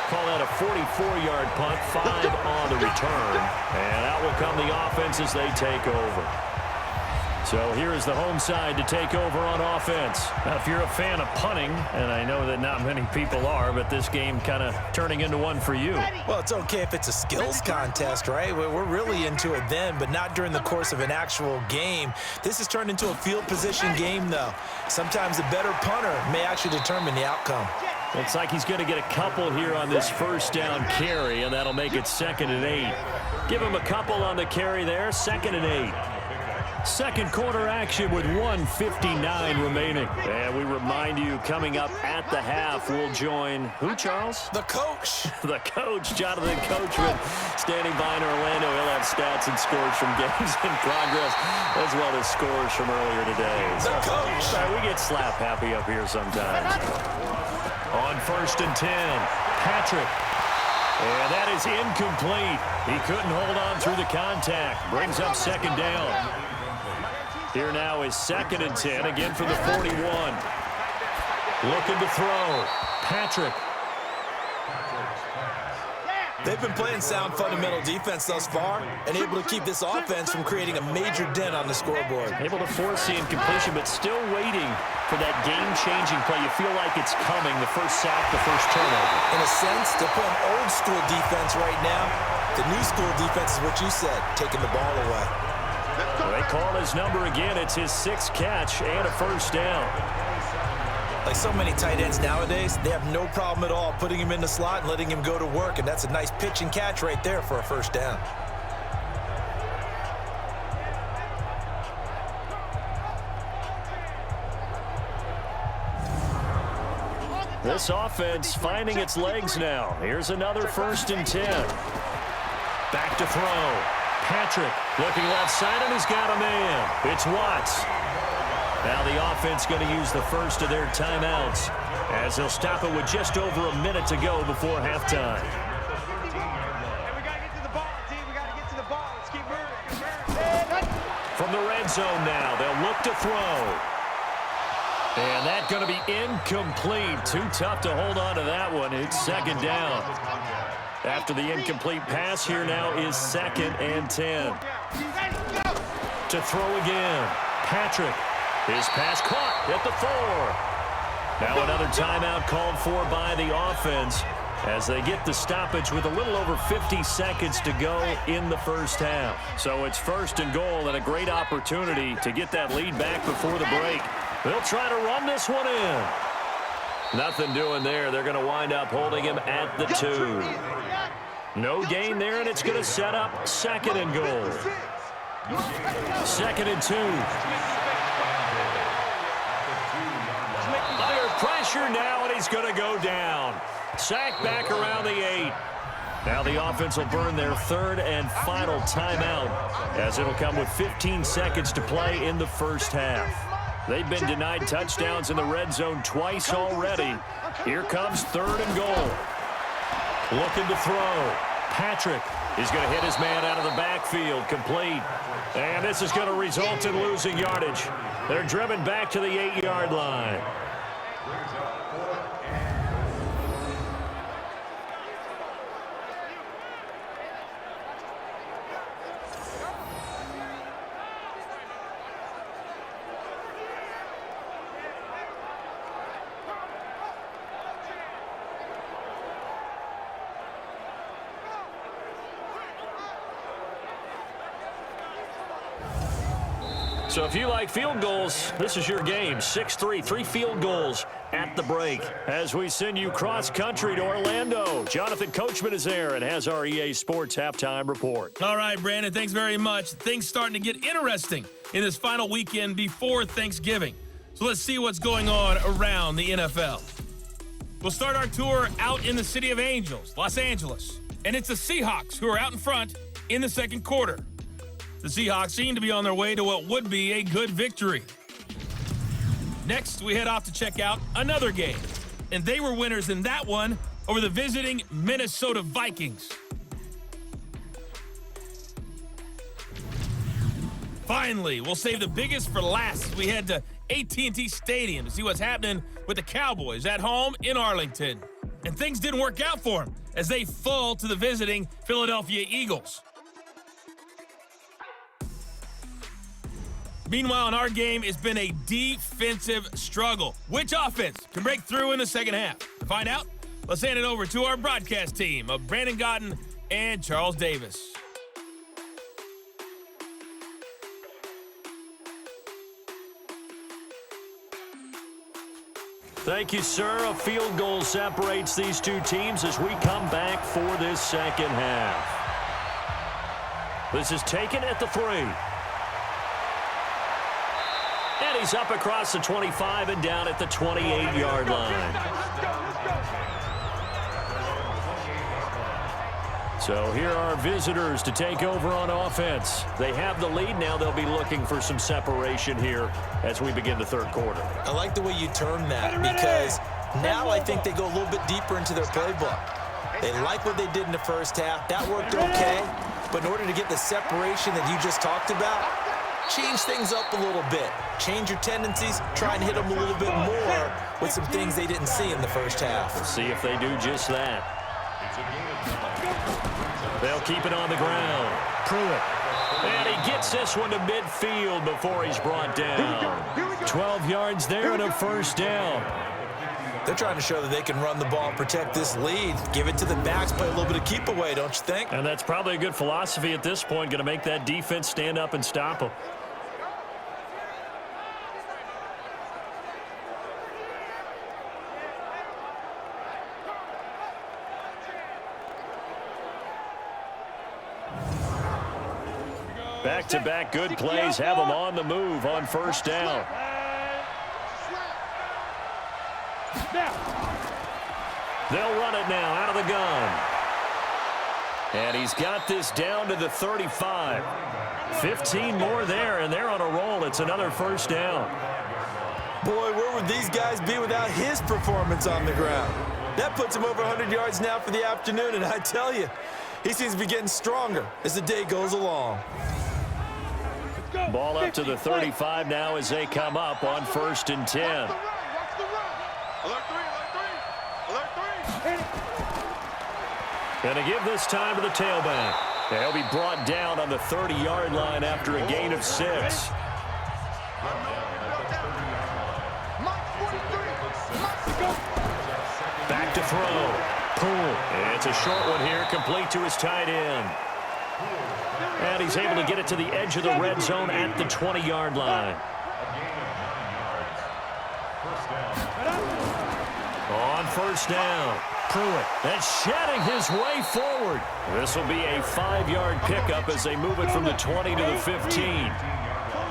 Call that a 44-yard punt, 5 on the return. And out will come the offense as they take over. So here is the home side to take over on offense. Now, if you're a fan of punting, and I know that not many people are, but this game kind of turning into one for you. Well, it's okay if it's a skills contest, right? We're really into it then, but not during the course of an actual game. This has turned into a field position game, though. Sometimes the better punter may actually determine the outcome. Looks like he's going to get a couple here on this first down carry, and that'll make it 2nd and 8. Give him a couple on the carry there, 2nd and 8. Second quarter action with 1:59 remaining. And we remind you, coming up at the half, we'll join who, Charles? The coach. The coach, Jonathan Coachman, standing by in Orlando. He'll have stats and scores from games in progress, as well as scores from earlier today. The coach. We get slap happy up here sometimes. On 1st and 10, Patrick. And that is incomplete. He couldn't hold on through the contact. Brings up 2nd down. Here now is 2nd and 10, again for the 41. Looking to throw. Patrick. They've been playing sound fundamental defense thus far and able to keep this offense from creating a major dent on the scoreboard. Able to force the incompletion, but still waiting for that game-changing play. You feel like it's coming, the first sack, the first turnover. In a sense, they're playing old-school defense right now. The new-school defense is what you said, taking the ball away. Well, they call his number again. It's his 6th catch and a first down. Like so many tight ends nowadays, they have no problem at all putting him in the slot and letting him go to work, and that's a nice pitch and catch right there for a first down. This offense finding its legs now. Here's another 1st and 10. Back to throw. Patrick looking left side, and he's got a man. It's Watts. Now the offense going to use the first of their timeouts as they'll stop it with just over a minute to go before halftime. From the red zone now, they'll look to throw. And that's going to be incomplete. Too tough to hold on to that one. It's second down. After the incomplete pass, here now is 2nd and 10. To throw again. Patrick. His pass caught at the 4. Now another timeout called for by the offense as they get the stoppage with a little over 50 seconds to go in the first half. So it's 1st and goal and a great opportunity to get that lead back before the break. They'll try to run this one in. Nothing doing there. They're going to wind up holding him at the 2. No gain there, and it's going to set up 2nd and goal. 2nd and 2. Under pressure now, and he's going to go down. Sacked back around the 8. Now the offense will burn their 3rd and final timeout as it'll come with 15 seconds to play in the first half. They've been denied touchdowns in the red zone twice already. Here comes 3rd and goal. Looking to throw. Patrick is going to hit his man out of the backfield, complete. And this is going to result in losing yardage. They're driven back to the 8-yard line. So if you like field goals, this is your game. 6-3, 3 field goals at the break. As we send you cross-country to Orlando, Jonathan Coachman is there and has our EA Sports halftime report. All right, Brandon, thanks very much. Things starting to get interesting in this final weekend before Thanksgiving. So let's see what's going on around the NFL. We'll start our tour out in the City of Angels, Los Angeles. And it's the Seahawks who are out in front in the second quarter. The Seahawks seem to be on their way to what would be a good victory. Next, we head off to check out another game. And they were winners in that one over the visiting Minnesota Vikings. Finally, we'll save the biggest for last as we head to AT&T Stadium to see what's happening with the Cowboys at home in Arlington. And things didn't work out for them as they fall to the visiting Philadelphia Eagles. Meanwhile, in our game, it's been a defensive struggle. Which offense can break through in the second half? To find out, let's hand it over to our broadcast team of Brandon Gotten and Charles Davis. Thank you, sir. A field goal separates these two teams as we come back for this second half. This is taken at the 3. And he's up across the 25 and down at the 28-yard line. So here are visitors to take over on offense. They have the lead now. They'll be looking for some separation here as we begin the third quarter. I like the way you term that because now I think they go a little bit deeper into their playbook. They like what they did in the first half. That worked okay. But in order to get the separation that you just talked about, change things up a little bit. Change your tendencies. Try and hit them a little bit more with some things they didn't see in the first half. We'll see if they do just that. They'll keep it on the ground. Pruitt. And he gets this one to midfield before he's brought down. 12 yards there and a first down. They're trying to show that they can run the ball and protect this lead. Give it to the backs, play a little bit of keep away, don't you think? And that's probably a good philosophy at this point. Going to make that defense stand up and stop them. Back-to-back good plays have them on the move on first down. They'll run it now out of the gun. And he's got this down to the 35. 15 more there, and they're on a roll. It's another first down. Boy, where would these guys be without his performance on the ground? That puts him over 100 yards now for the afternoon, and I tell you, he seems to be getting stronger as the day goes along. Ball up to the 35 now as they come up on 1st and 10. Alert three. Going to give this time to the tailback. He'll be brought down on the 30-yard line after a gain of 6. Back to throw. Poole. It's a short one here, complete to his tight end. And he's able to get it to the edge of the red zone at the 20-yard line. On 1st down, Pruitt. That's shedding his way forward. This will be a 5-yard pickup as they move it from the 20 to the 15.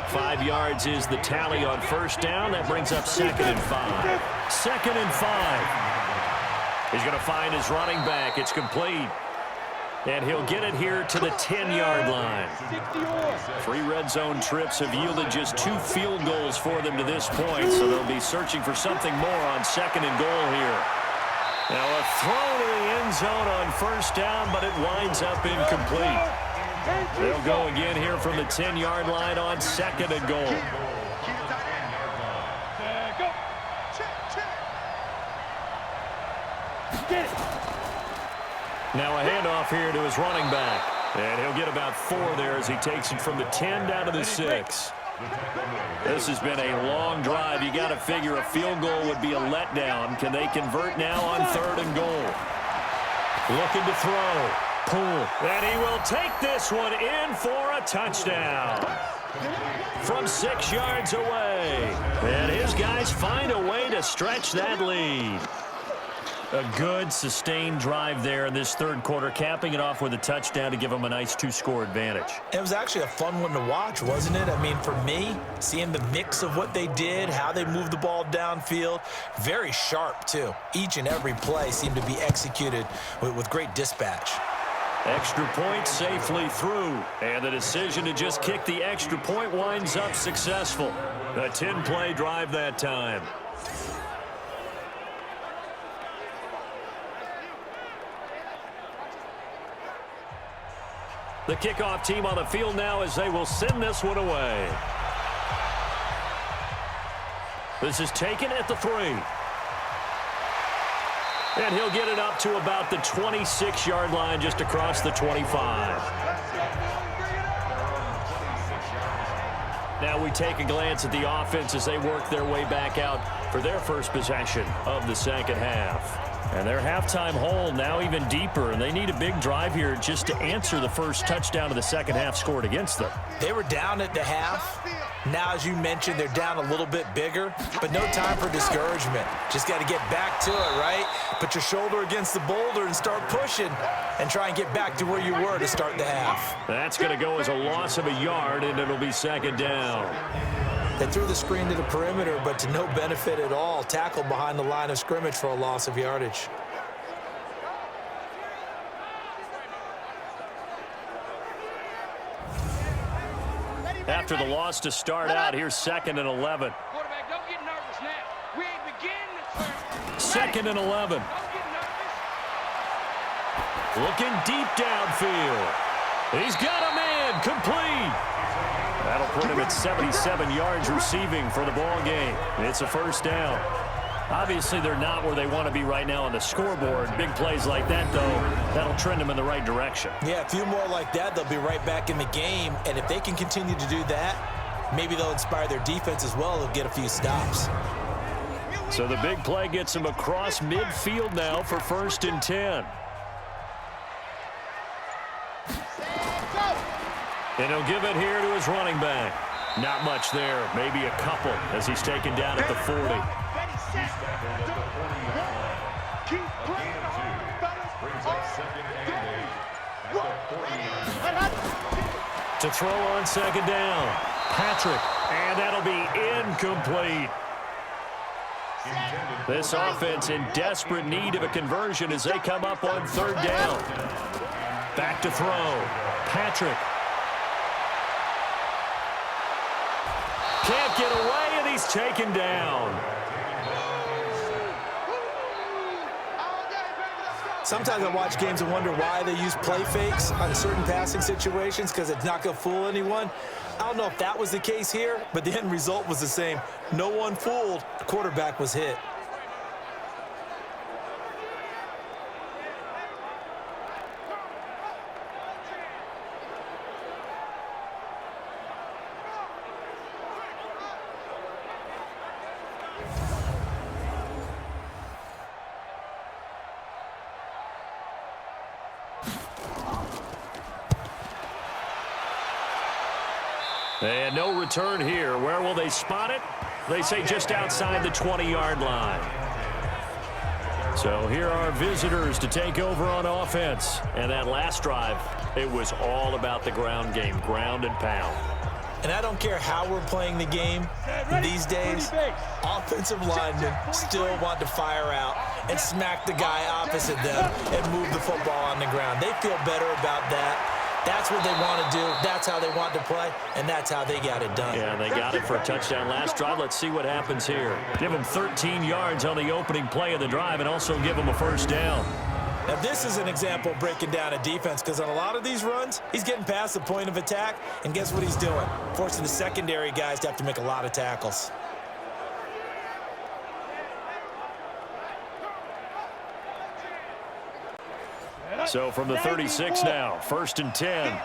5 yards is the tally on 1st down. That brings up 2nd and 5. 2nd and 5. He's going to find his running back. It's complete. And he'll get it here to the 10-yard line. 3 red zone trips have yielded just 2 field goals for them to this point, so they'll be searching for something more on 2nd and goal here. Now a throw to the end zone on 1st down, but it winds up incomplete. They'll go again here from the 10-yard line on 2nd and goal. Now a handoff here to his running back. And he'll get about 4 there as he takes it from the 10 down to the 6. This has been a long drive. You got to figure a field goal would be a letdown. Can they convert now on 3rd and goal? Looking to throw. Poole. And he will take this one in for a touchdown. From 6 yards away. And his guys find a way to stretch that lead. A good, sustained drive there in this 3rd quarter, capping it off with a touchdown to give them a nice 2-score advantage. It was actually a fun one to watch, wasn't it? I mean, for me, seeing the mix of what they did, how they moved the ball downfield, very sharp, too. Each and every play seemed to be executed with great dispatch. Extra point safely through, and the decision to just kick the extra point winds up successful. A 10-play drive that time. The kickoff team on the field now as they will send this one away. This is taken at the 3. And he'll get it up to about the 26-yard line just across the 25. Now we take a glance at the offense as they work their way back out for their first possession of the 2nd half. And their halftime hole now even deeper, and they need a big drive here just to answer the first touchdown of the 2nd half scored against them. They were down at the half. Now, as you mentioned, they're down a little bit bigger, but no time for discouragement. Just got to get back to it, right? Put your shoulder against the boulder and start pushing and try and get back to where you were to start the half. That's going to go as a loss of a yard, and it'll be 2nd down. They threw the screen to the perimeter, but to no benefit at all. Tackled behind the line of scrimmage for a loss of yardage. After the loss to start out, here's 2nd and 11. Quarterback, don't get nervous now. We ain't beginning to 2nd and 11. Looking deep downfield. He's got a man complete. That'll put him at 77 yards receiving for the ball game. It's a 1st down. Obviously, they're not where they want to be right now on the scoreboard. Big plays like that, though, that'll trend them in the right direction. Yeah, a few more like that, they'll be right back in the game. And if they can continue to do that, maybe they'll inspire their defense as well. They'll get a few stops. So the big play gets him across midfield now for 1st and 10. And he'll give it here to his running back. Not much there, maybe a couple as he's taken down at the 40. To throw on 2nd down. Patrick, and that'll be incomplete. This offense in desperate need of a conversion as they come up on 3rd down. Back to throw. Patrick. Can't get away, and he's taken down. Sometimes I watch games and wonder why they use play fakes on certain passing situations, because it's not going to fool anyone. I don't know if that was the case here, but the end result was the same. No one fooled. The quarterback was hit. And no return here. Where will they spot it? They say just outside the 20-yard line. So here are visitors to take over on offense. And that last drive, it was all about the ground game, ground and pound. And I don't care how we're playing the game these days, offensive linemen still want to fire out and smack the guy opposite them and move the football on the ground. They feel better about that. That's what they want to do. That's how they want to play, and that's how they got it done. Yeah, they got it for a touchdown last drive. Let's see what happens here. Give them 13 yards on the opening play of the drive and also give them a first down. Now, this is an example of breaking down a defense, because on a lot of these runs, he's getting past the point of attack, and guess what he's doing? Forcing the secondary guys to have to make a lot of tackles. So from the 36 now, 1st and 10.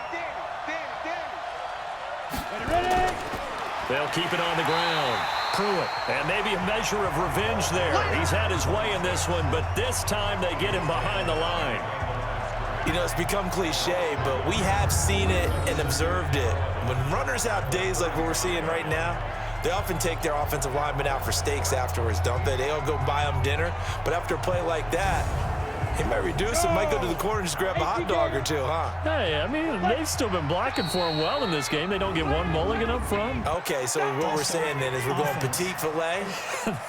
They'll keep it on the ground. Pruitt. And maybe a measure of revenge there. He's had his way in this one, but this time they get him behind the line. You know, it's become cliche, but we have seen it and observed it. When runners have days like what we're seeing right now, they often take their offensive linemen out for steaks afterwards, don't they? They'll go buy them dinner, but after a play like that, he might reduce it, might go to the corner and just grab a hot dog or two, huh? Hey, I mean, they've still been blocking for him well in this game. They don't get one mulligan up front. Okay, so what we're saying then is we're going petite filet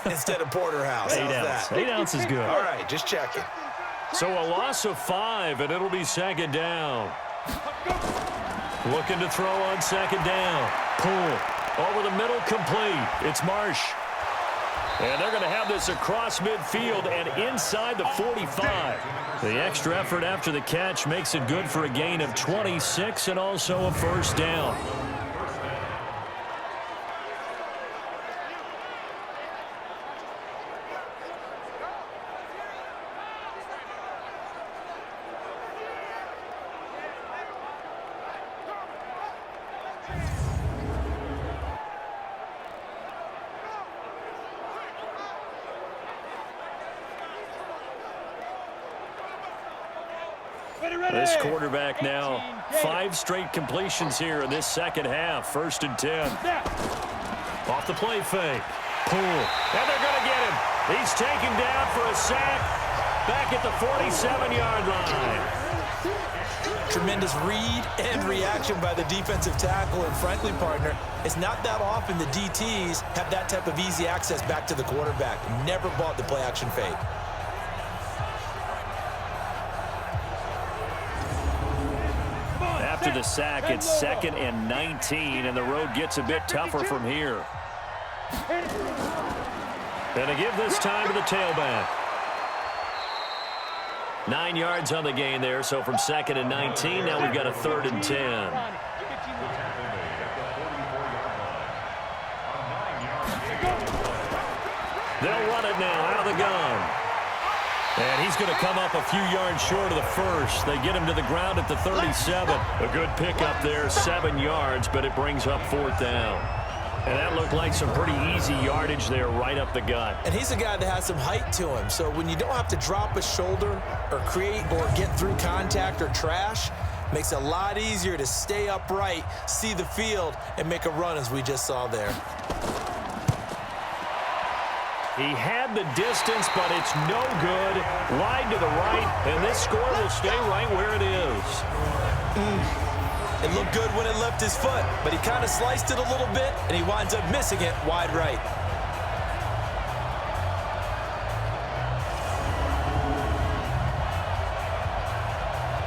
instead of porterhouse. 8 ounce. How's that? 8 ounce is good. All right, just checking. So a loss of 5, and it'll be 2nd down. Looking to throw on 2nd down. Pull. Over the middle, complete. It's Marsh. And they're going to have this across midfield and inside the 45. The extra effort after the catch makes it good for a gain of 26 and also a first down. This quarterback now, 5 straight completions here in this second half. 1st and 10. Off the play fake. Pull. And they're going to get him. He's taken down for a sack back at the 47-yard line. Tremendous read and reaction by the defensive tackle, and frankly, partner, it's not that often the DTs have that type of easy access back to the quarterback. Never bought the play-action fake. After the sack, it's 2nd and 19, and the road gets a bit tougher from here. And to give this time to the tailback. 9 yards on the gain there, so from 2nd and 19, now we've got a 3rd and 10. They'll run it now out of the gun. And he's going to come up a few yards short of the first. They get him to the ground at the 37. A good pickup there, 7 yards, but it brings up 4th down. And that looked like some pretty easy yardage there right up the gut. And he's a guy that has some height to him. So when you don't have to drop a shoulder or create or get through contact or trash, makes it a lot easier to stay upright, see the field, and make a run as we just saw there. He had the distance, but it's no good. Wide to the right, and this score will stay right where it is. It looked good when it left his foot, but he kind of sliced it a little bit, and he winds up missing it wide right.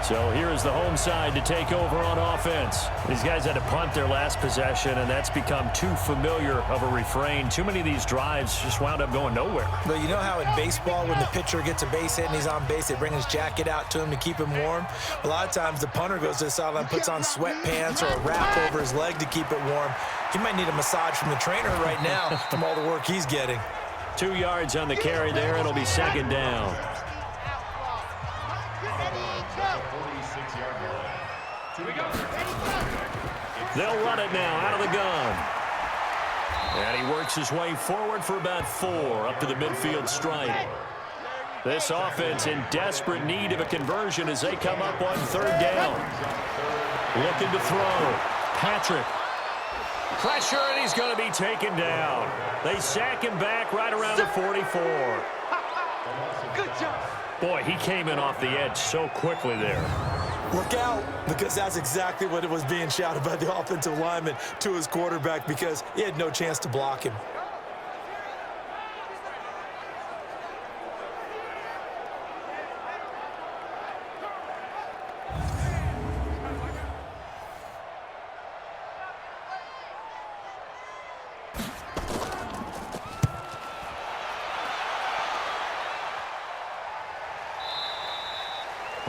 So here is the home side to take over on offense. These guys had to punt their last possession, and that's become too familiar of a refrain. Too many of these drives just wound up going nowhere. But you know how in baseball, when the pitcher gets a base hit and he's on base, they bring his jacket out to him to keep him warm? A lot of times the punter goes to the sideline, puts on sweatpants or a wrap over his leg to keep it warm. He might need a massage from the trainer right now from all the work he's getting. 2 yards on the carry there. It'll be second down. They'll run it now out of the gun. And he works his way forward for about 4 up to the midfield stripe. This offense in desperate need of a conversion as they come up on third down. Looking to throw. Patrick. Pressure, and he's going to be taken down. They sack him back right around the 44. Good job. Boy, he came in off the edge so quickly there. Look out, because that's exactly what it was being shouted by the offensive lineman to his quarterback because he had no chance to block him.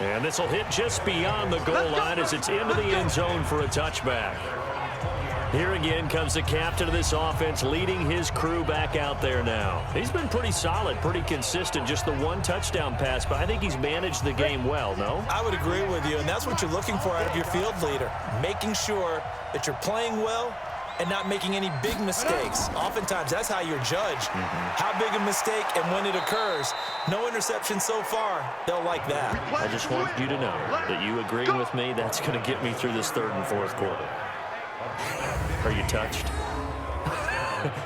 And this will hit just beyond the goal line as it's into the end zone for a touchback. Here again comes the captain of this offense leading his crew back out there now. He's been pretty solid, pretty consistent, just the 1 touchdown pass, but I think he's managed the game well, no? I would agree with you, and that's what you're looking for out of your field leader, making sure that you're playing well and not making any big mistakes. Oftentimes, that's how you're judged. How big a mistake and when it occurs. No interception so far. They'll like that. I just want you to know that you agreeing with me, that's going to get me through this 3rd and 4th quarter. Are you touched?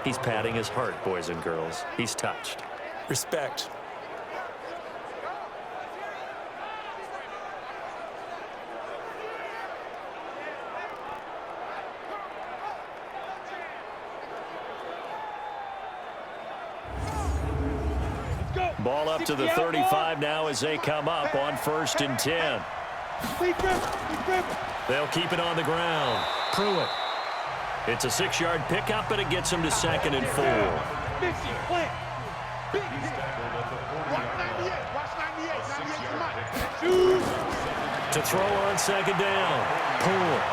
He's patting his heart, boys and girls. He's touched. Respect. Ball up to the 35 now as they come up on 1st and 10. They'll keep it on the ground. Pruitt. It's a 6-yard pickup, and it gets him to 2nd and 4. To throw on 2nd down.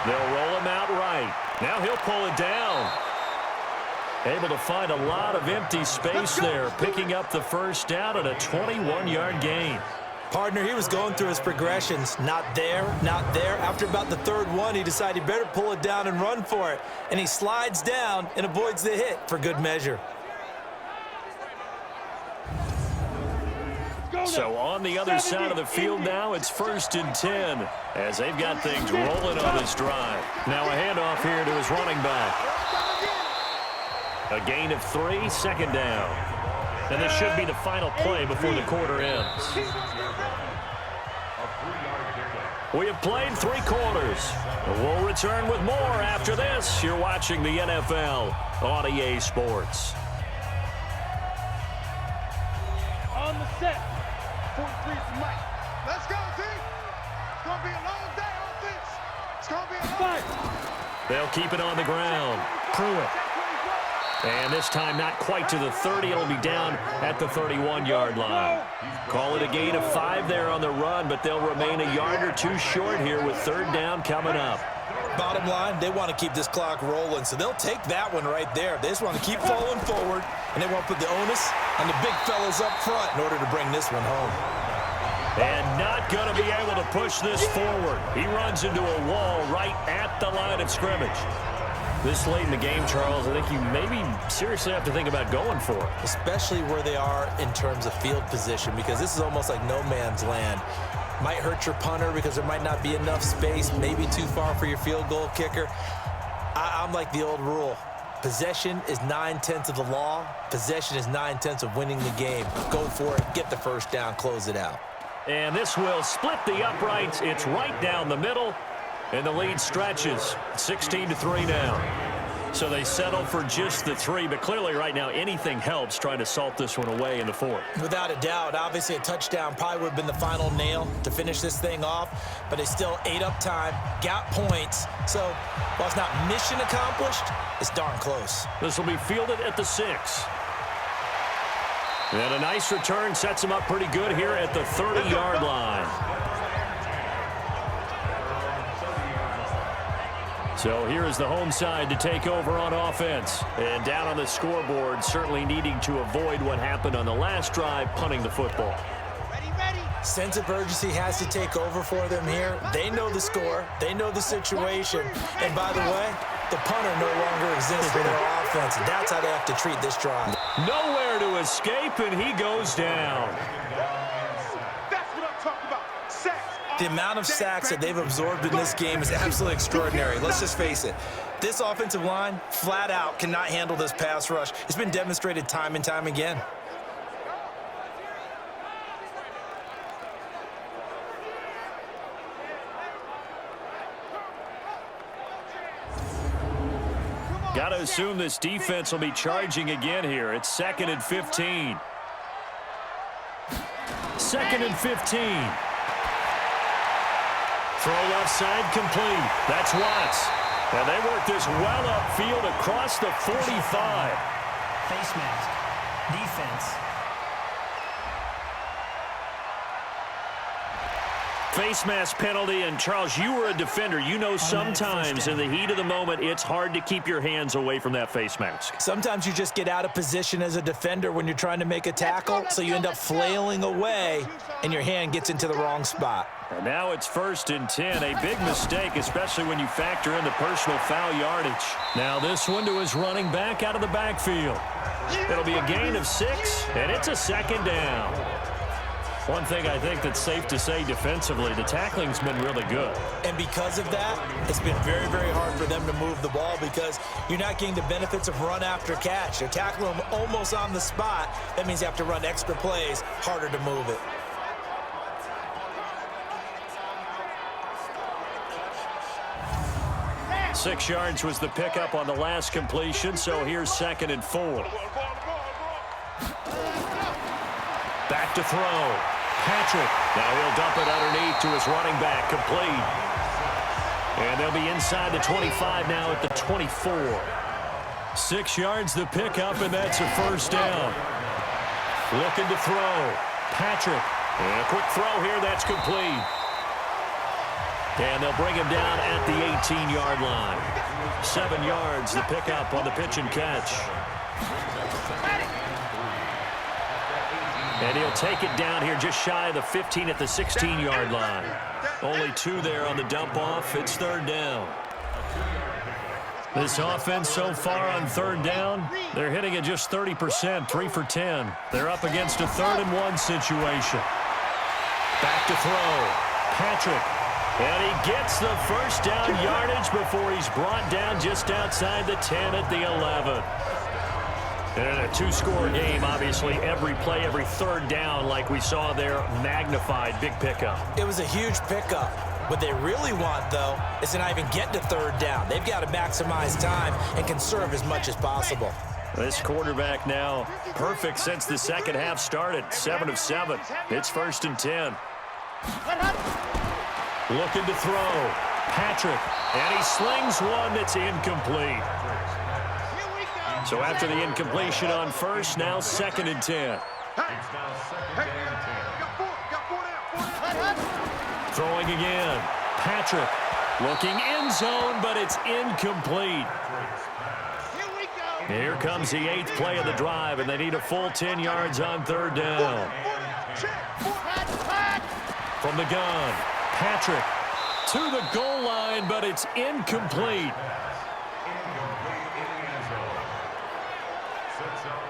They'll roll him out right. Now he'll pull it down. Able to find a lot of empty space there, picking up the 1st down at a 21-yard gain. Partner, he was going through his progressions. Not there, not there. After about the 3rd one, he decided he better pull it down and run for it. And he slides down and avoids the hit for good measure. So on the other side of the field now, it's 1st and 10 as they've got things rolling on this drive. Now a handoff here to his running back. A gain of 3, 2nd down. And this should be the final play before the quarter ends. We have played 3 quarters. We'll return with more after this. You're watching the NFL on EA Sports. On the set. 43 from Mike. Let's go, team. It's going to be a long day on this. It's going to be a long day. They'll keep it on the ground. Pruitt. And this time not quite to the 30. It'll be down at the 31-yard line. Call it a gain of 5 there on the run, but they'll remain a yard or 2 short here with 3rd down coming up. Bottom line, they want to keep this clock rolling, so they'll take that one right there. They just want to keep falling forward, and they want to put the onus on the big fellas up front in order to bring this one home. And not going to be able to push this forward. He runs into a wall right at the line of scrimmage. This late in the game, Charles, I think you maybe seriously have to think about going for it. Especially where they are in terms of field position, because this is almost like no man's land. Might hurt your punter because there might not be enough space, maybe too far for your field goal kicker. I'm like the old rule. Possession is 9/10 of the law. Possession is 9/10 of winning the game. Go for it, get the 1st down, close it out. And this will split the uprights. It's right down the middle. And the lead stretches. 16-3 now. So they settle for just the 3, but clearly right now anything helps trying to salt this one away in the 4th. Without a doubt, obviously a touchdown probably would have been the final nail to finish this thing off, but they still ate up time, got points. So while it's not mission accomplished, it's darn close. This will be fielded at the 6. And a nice return sets him up pretty good here at the 30-yard line. So here is the home side to take over on offense. And down on the scoreboard, certainly needing to avoid what happened on the last drive, punting the football. Sense of urgency has to take over for them here. They know the score. They know the situation. And by the way, the punter no longer exists for their offense. And that's how they have to treat this drive. Nowhere to escape, and he goes down. That's what I'm talking about. Sacks. The amount of sacks that they've absorbed in this game is absolutely extraordinary. Let's just face it. This offensive line, flat out, cannot handle this pass rush. It's been demonstrated time and time again. Got to assume this defense will be charging again here. It's 2nd and 15. 2nd and 15. Throw left side complete. That's Watts. And they work this well upfield across the 45. Face mask. Defense. Face mask penalty, and Charles, you were a defender. You know sometimes in the heat of the moment, it's hard to keep your hands away from that face mask. Sometimes you just get out of position as a defender when you're trying to make a tackle, so you end up flailing away, and your hand gets into the wrong spot. And now it's 1st and 10, a big mistake, especially when you factor in the personal foul yardage. Now this one to his running back out of the backfield. It'll be a gain of 6, and it's a 2nd down. One thing I think that's safe to say defensively, the tackling's been really good. And because of that, it's been very, very hard for them to move the ball because you're not getting the benefits of run after catch. They're tackling them almost on the spot. That means you have to run extra plays, harder to move it. Six yards was the pickup on the last completion, so here's 2nd and 4. Back to throw. Patrick. Now he'll dump it underneath to his running back, complete. And they'll be inside the 25 now at the 24. 6 yards the pickup, and that's a 1st down. Looking to throw. Patrick. And a quick throw here, that's complete. And they'll bring him down at the 18-yard line. 7 yards the pickup on the pitch and catch. And he'll take it down here just shy of the 15 at the 16-yard line. Only 2 there on the dump-off. It's 3rd down. This offense so far on 3rd down, they're hitting at just 30%, 3 for 10. They're up against a 3rd and 1 situation. Back to throw. Patrick. And he gets the 1st down yardage before he's brought down just outside the 10 at the 11. And in a 2-score game, obviously, every play, every 3rd down, like we saw there, magnified, big pickup. It was a huge pickup. What they really want, though, is to not even get to 3rd down. They've got to maximize time and conserve as much as possible. This quarterback now perfect since the second half started, 7 of 7. It's 1st and 10. Looking to throw. Patrick. And he slings one that's incomplete. So after the incompletion on 1st, now 2nd and 10. Throwing again. Patrick looking end zone, but it's incomplete. Here comes the 8th play of the drive, and they need a full 10 yards on 3rd down. From the gun, Patrick to the goal line, but it's incomplete.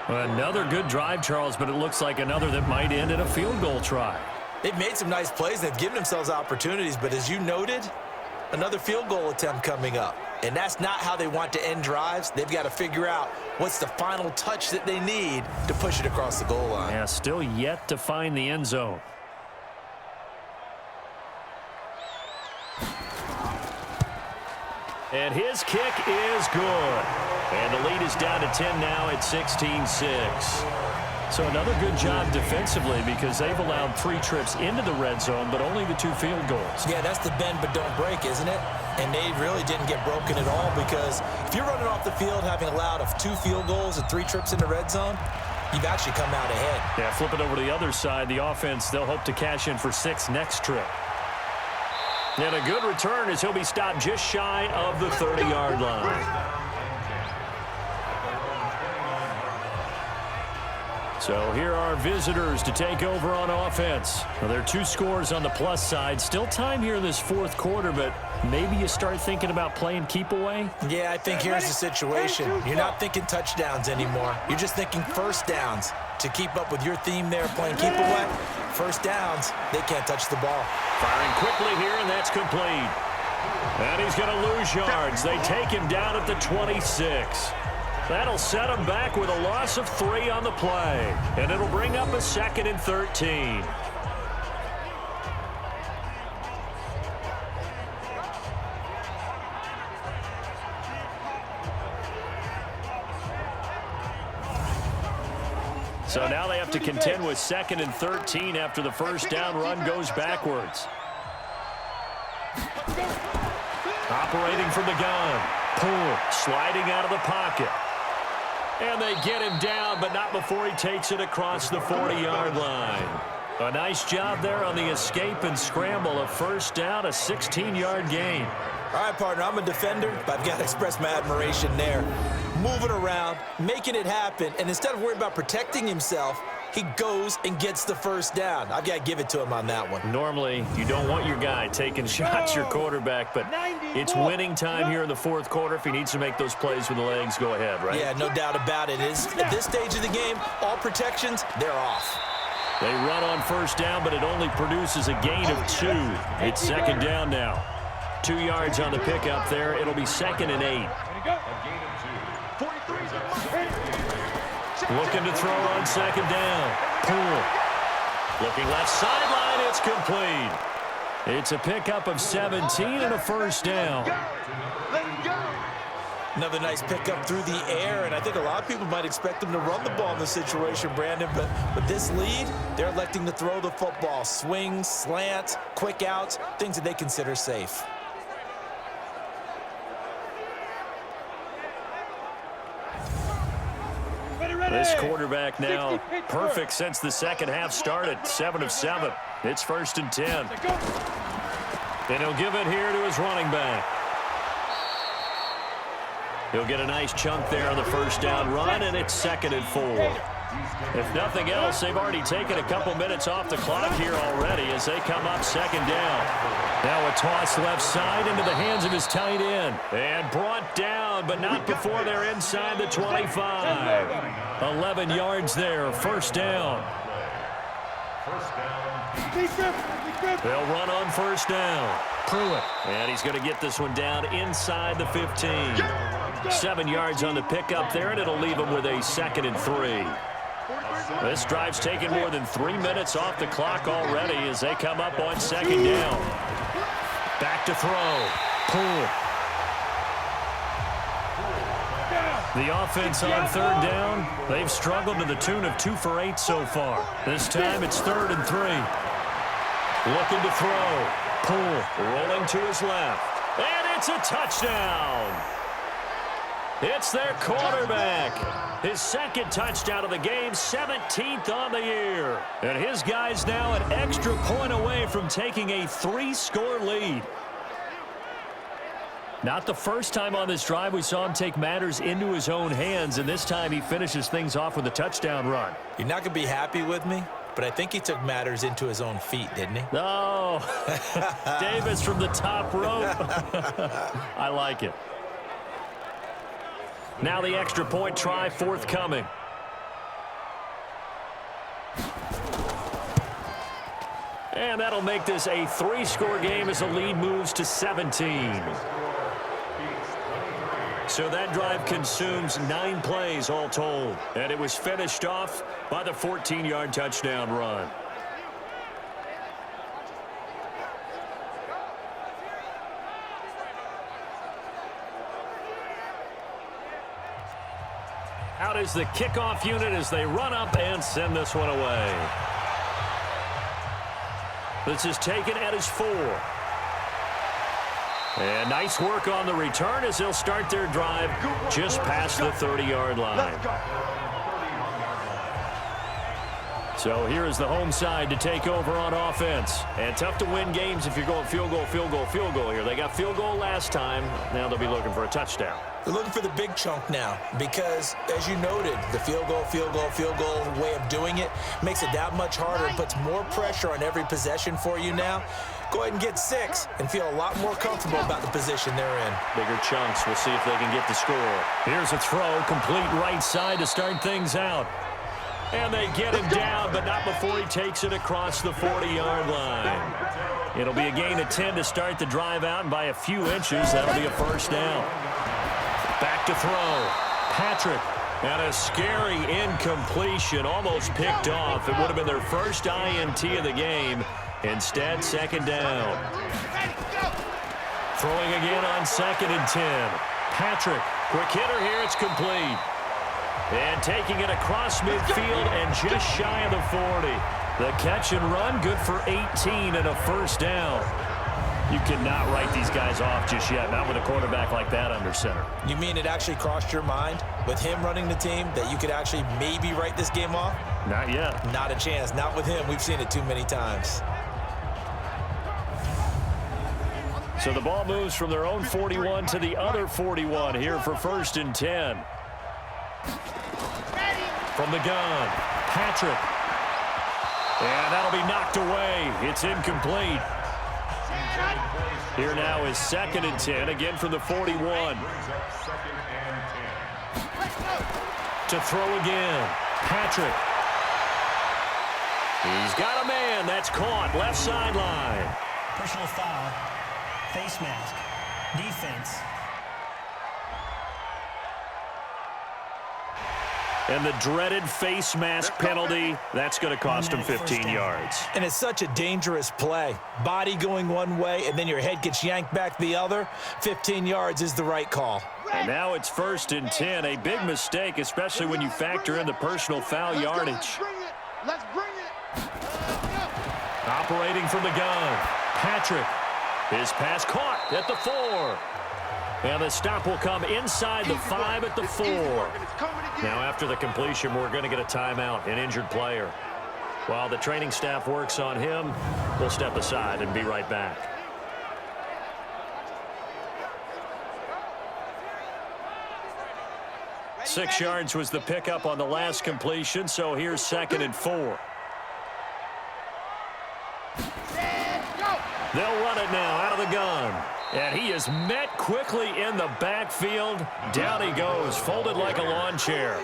Another good drive, Charles, but it looks like another that might end in a field goal try. They've made some nice plays. They've given themselves opportunities, but as you noted, another field goal attempt coming up. And that's not how they want to end drives. They've got to figure out what's the final touch that they need to push it across the goal line. Yeah, still yet to find the end zone. And his kick is good. And the lead is down to 10 now at 16-6. So another good job defensively because they've allowed 3 trips into the red zone, but only the 2 field goals. Yeah, that's the bend but don't break, isn't it? And they really didn't get broken at all because if you're running off the field having allowed 2 field goals and 3 trips in the red zone, you've actually come out ahead. Yeah, flip it over to the other side. The offense, they'll hope to cash in for 6 next trip. And a good return as he'll be stopped just shy of the 30-yard line. So here are visitors to take over on offense. Well, there are 2 scores on the plus side. Still time here in this 4th quarter, but maybe you start thinking about playing keep away? Yeah, I think here's the situation. You're not thinking touchdowns anymore. You're just thinking first downs. To keep up with your theme there, playing keep away, first downs, they can't touch the ball. Firing quickly here, and that's complete. And he's going to lose yards. They take him down at the 26. That'll set him back with a loss of 3 on the play. And it'll bring up a 2nd and 13. So now they have to contend with 2nd and 13 after the first down run goes backwards. Operating from the gun. Pull, sliding out of the pocket. And they get him down, but not before he takes it across the 40-yard line. A nice job there on the escape and scramble. A first down, a 16-yard gain. All right, partner, I'm a defender, but I've got to express my admiration there. Moving around, making it happen, and instead of worrying about protecting himself, he goes and gets the first down. I've got to give it to him on that one. Normally, you don't want your guy taking shots, your quarterback, but it's winning time here in the 4th quarter. If he needs to make those plays with the legs, go ahead, right? Yeah, no doubt about it. At this stage of the game, all protections, they're off. They run on first down, but it only produces a gain of 2. It's 2nd down now. 2 yards on the pickup there. It'll be 2nd and 8. Looking to throw on 2nd down. Pull. Looking left sideline. It's complete. It's a pickup of 17 and a first down. Another nice pickup through the air, and I think a lot of people might expect them to run the ball in this situation, Brandon, but with this lead, they're electing to throw the football. Swings, slants, quick outs, things that they consider safe. This quarterback now perfect since the second half started. 7 of 7. It's 1st and 10. And he'll give it here to his running back. He'll get a nice chunk there on the first down run, and it's 2nd and 4. If nothing else, they've already taken a couple minutes off the clock here already as they come up 2nd down. Now a toss left side into the hands of his tight end. And brought down, but not before they're inside the 25. 11 yards there, first down. They'll run on first down. Pruitt. And he's going to get this one down inside the 15. 7 yards on the pickup there, and it'll leave him with a 2nd and 3. This drive's taken more than 3 minutes off the clock already as they come up on 2nd down. Back to throw. Pull. The offense on 3rd down, they've struggled to the tune of 2 for 8 so far. This time it's 3rd and 3. Looking to throw. Pull. Rolling to his left. And it's a touchdown. It's their quarterback. His 2nd touchdown of the game, 17th on the year. And his guy's now an extra point away from taking a 3-score lead. Not the first time on this drive we saw him take matters into his own hands, and this time he finishes things off with a touchdown run. You're not going to be happy with me, but I think he took matters into his own feet, didn't he? Oh, Davis from the top rope. I like it. Now the extra point try forthcoming. And that'll make this a 3-score game as the lead moves to 17. So that drive consumes 9 plays all told. And it was finished off by the 14-yard touchdown run. out is the kickoff unit as they run up and send this one away. This is taken at his 4. And nice work on the return as they'll start their drive just past the 30-yard line. So here is the home side to take over on offense. And tough to win games if you're going field goal, field goal, field goal here. They got field goal last time. Now they'll be looking for a touchdown. They're looking for the big chunk now because, as you noted, the field goal way of doing it makes it that much harder and puts more pressure on every possession for you now. Go ahead and get 6 and feel a lot more comfortable about the position they're in. Bigger chunks. We'll see if they can get the score. Here's a throw, complete right side to start things out. And they get him down, but not before he takes it across the 40-yard line. It'll be a gain of 10 to start the drive out, and by a few inches, that'll be a first down. Back to throw. Patrick. And a scary incompletion, almost picked off. It would have been their first INT of the game. Instead, second down. Throwing again on 2nd and 10. Patrick, quick hitter here, it's complete. And taking it across midfield and just shy of the 40. The catch and run, good for 18 and a first down. You cannot write these guys off just yet, not with a quarterback like that under center. You mean it actually crossed your mind with him running the team that you could actually maybe write this game off? Not yet. Not a chance. Not with him. We've seen it too many times. So the ball moves from their own 41 to the other 41 here for 1st and 10. From the gun, Patrick. And that'll be knocked away. It's incomplete. Here now is 2nd and 10, again from the 41. To throw again, Patrick. He's got a man. That's caught. Left sideline. Personal foul. Face mask. Defense. And the dreaded face mask penalty, that's going to cost him 15 yards. And it's such a dangerous play. Body going one way, and then your head gets yanked back the other. 15 yards is the right call. And now it's 1st and 10. A big mistake, especially when you factor in the personal foul yardage. Let's bring it. Operating from the gun, Patrick. His pass caught at the 4. And the stop will come inside the 5 at the 4. Now after the completion, we're going to get a timeout, an injured player. While the training staff works on him, we'll step aside and be right back. Six yards was the pickup on the last completion, so here's 2nd and 4. They'll run it now out of the gun. And he is met quickly in the backfield. Down he goes, folded like a lawn chair.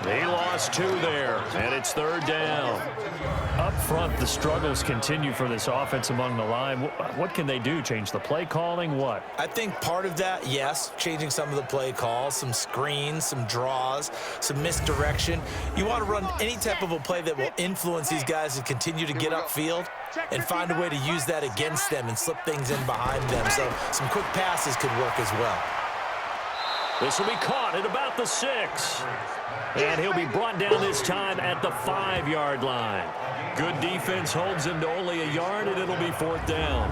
They lost 2 there, and it's 3rd down. Up front, the struggles continue for this offense among the line. What can they do? Change the play calling? What? I think part of that, yes, changing some of the play calls, some screens, some draws, some misdirection. You want to run any type of a play that will influence these guys to continue to get upfield and find a way to use that against them and slip things in behind them. So some quick passes could work as well. This will be caught at about the 6. And he'll be brought down this time at the 5-yard line. Good defense holds him to only a yard, and it'll be 4th down.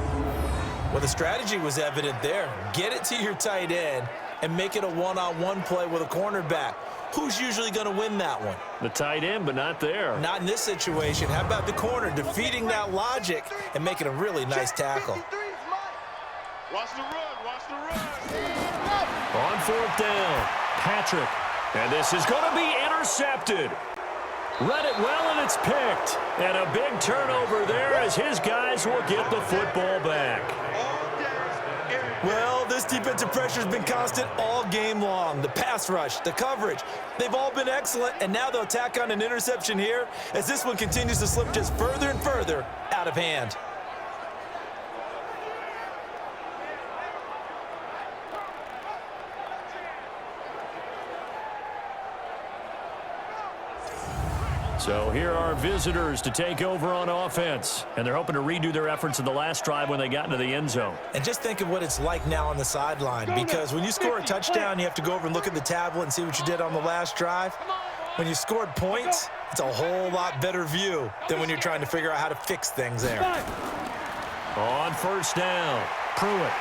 Well, the strategy was evident there. Get it to your tight end and make it a one-on-one play with a cornerback. Who's usually going to win that one? The tight end, but not there. Not in this situation. How about the corner defeating that logic and making a really nice tackle? Watch the run. Watch the run. On 4th down, Patrick. And this is going to be intercepted. Read it well, and it's picked. And a big turnover there as his guys will get the football back. Well, this defensive pressure has been constant all game long. The pass rush, the coverage, they've all been excellent, and now they'll tack on an interception here as this one continues to slip just further and further out of hand. So here are visitors to take over on offense. And they're hoping to redo their efforts in the last drive when they got into the end zone. And just think of what it's like now on the sideline, because when you score a touchdown, you have to go over and look at the tablet and see what you did on the last drive. When you scored points, it's a whole lot better view than when you're trying to figure out how to fix things there. On first down, Pruitt.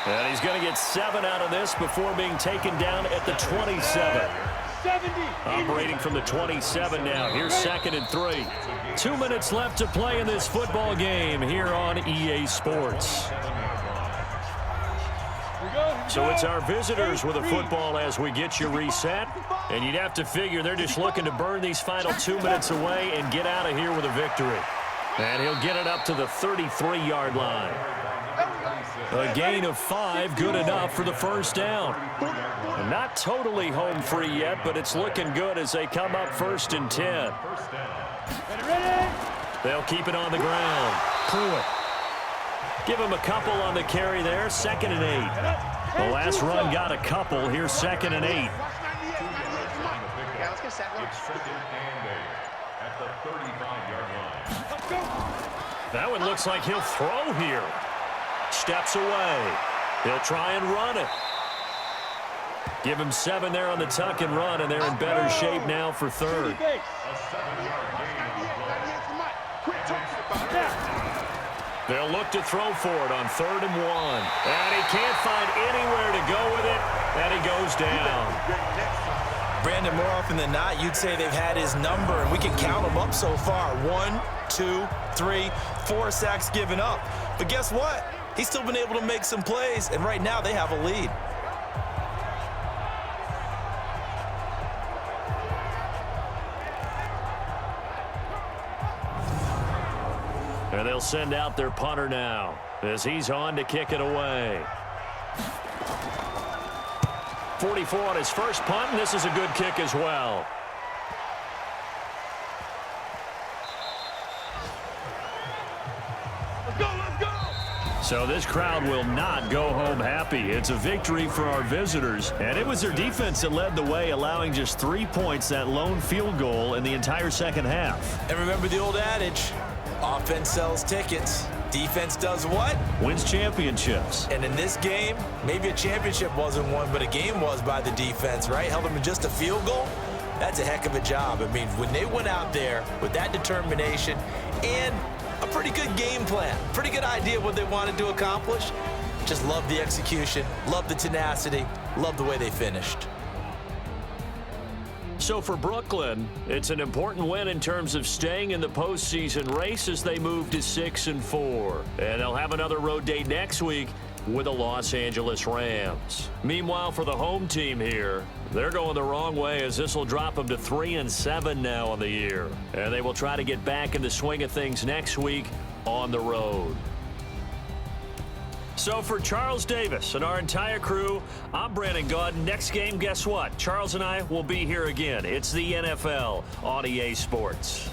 And he's going to get 7 out of this before being taken down at the 27. Operating from the 27 now. Here's 2nd and 3. 2 minutes left to play in this football game here on EA Sports. So it's our visitors with a football as we get you reset. And you'd have to figure they're just looking to burn these final 2 minutes away and get out of here with a victory. And he'll get it up to the 33-yard line. A gain of 5, good enough for the first down. Not totally home free yet, but it's looking good as they come up 1st and 10. They'll keep it on the ground. Pruitt. Give him a couple on the carry there. 2nd and 8. The last run got a couple. Here's 2nd and 8. That one looks like he'll throw here. Steps away. He'll try and run it. Give him 7 there on the tuck and run, and they're in better shape now for 3rd. They'll look to throw for it on 3rd and 1. And he can't find anywhere to go with it, and he goes down. Brandon, more often than not, you'd say they've had his number, and we can count them up so far. 1, 2, 3, 4 sacks given up. But guess what? He's still been able to make some plays, and right now they have a lead. And they'll send out their punter now as he's on to kick it away. 44 on his first punt, and this is a good kick as well. So this crowd will not go home happy. It's a victory for our visitors, and it was their defense that led the way, allowing just 3 points, that lone field goal in the entire second half. And remember the old adage, offense sells tickets. Defense does what? Wins championships. And in this game, maybe a championship wasn't won, but a game was by the defense, right? Held them to just a field goal. That's a heck of a job. I mean, when they went out there with that determination and a pretty good game plan, pretty good idea what they wanted to accomplish, just love the execution, love the tenacity, love the way they finished. So for Brooklyn, it's an important win in terms of staying in the postseason race as they move to 6-4. And they'll have another road date next week with the Los Angeles Rams. Meanwhile, for the home team here, they're going the wrong way as this will drop them to 3-7 now on the year. And they will try to get back in the swing of things next week on the road. So for Charles Davis and our entire crew, I'm Brandon Gaudin. Next game, guess what? Charles and I will be here again. It's the NFL on EA Sports.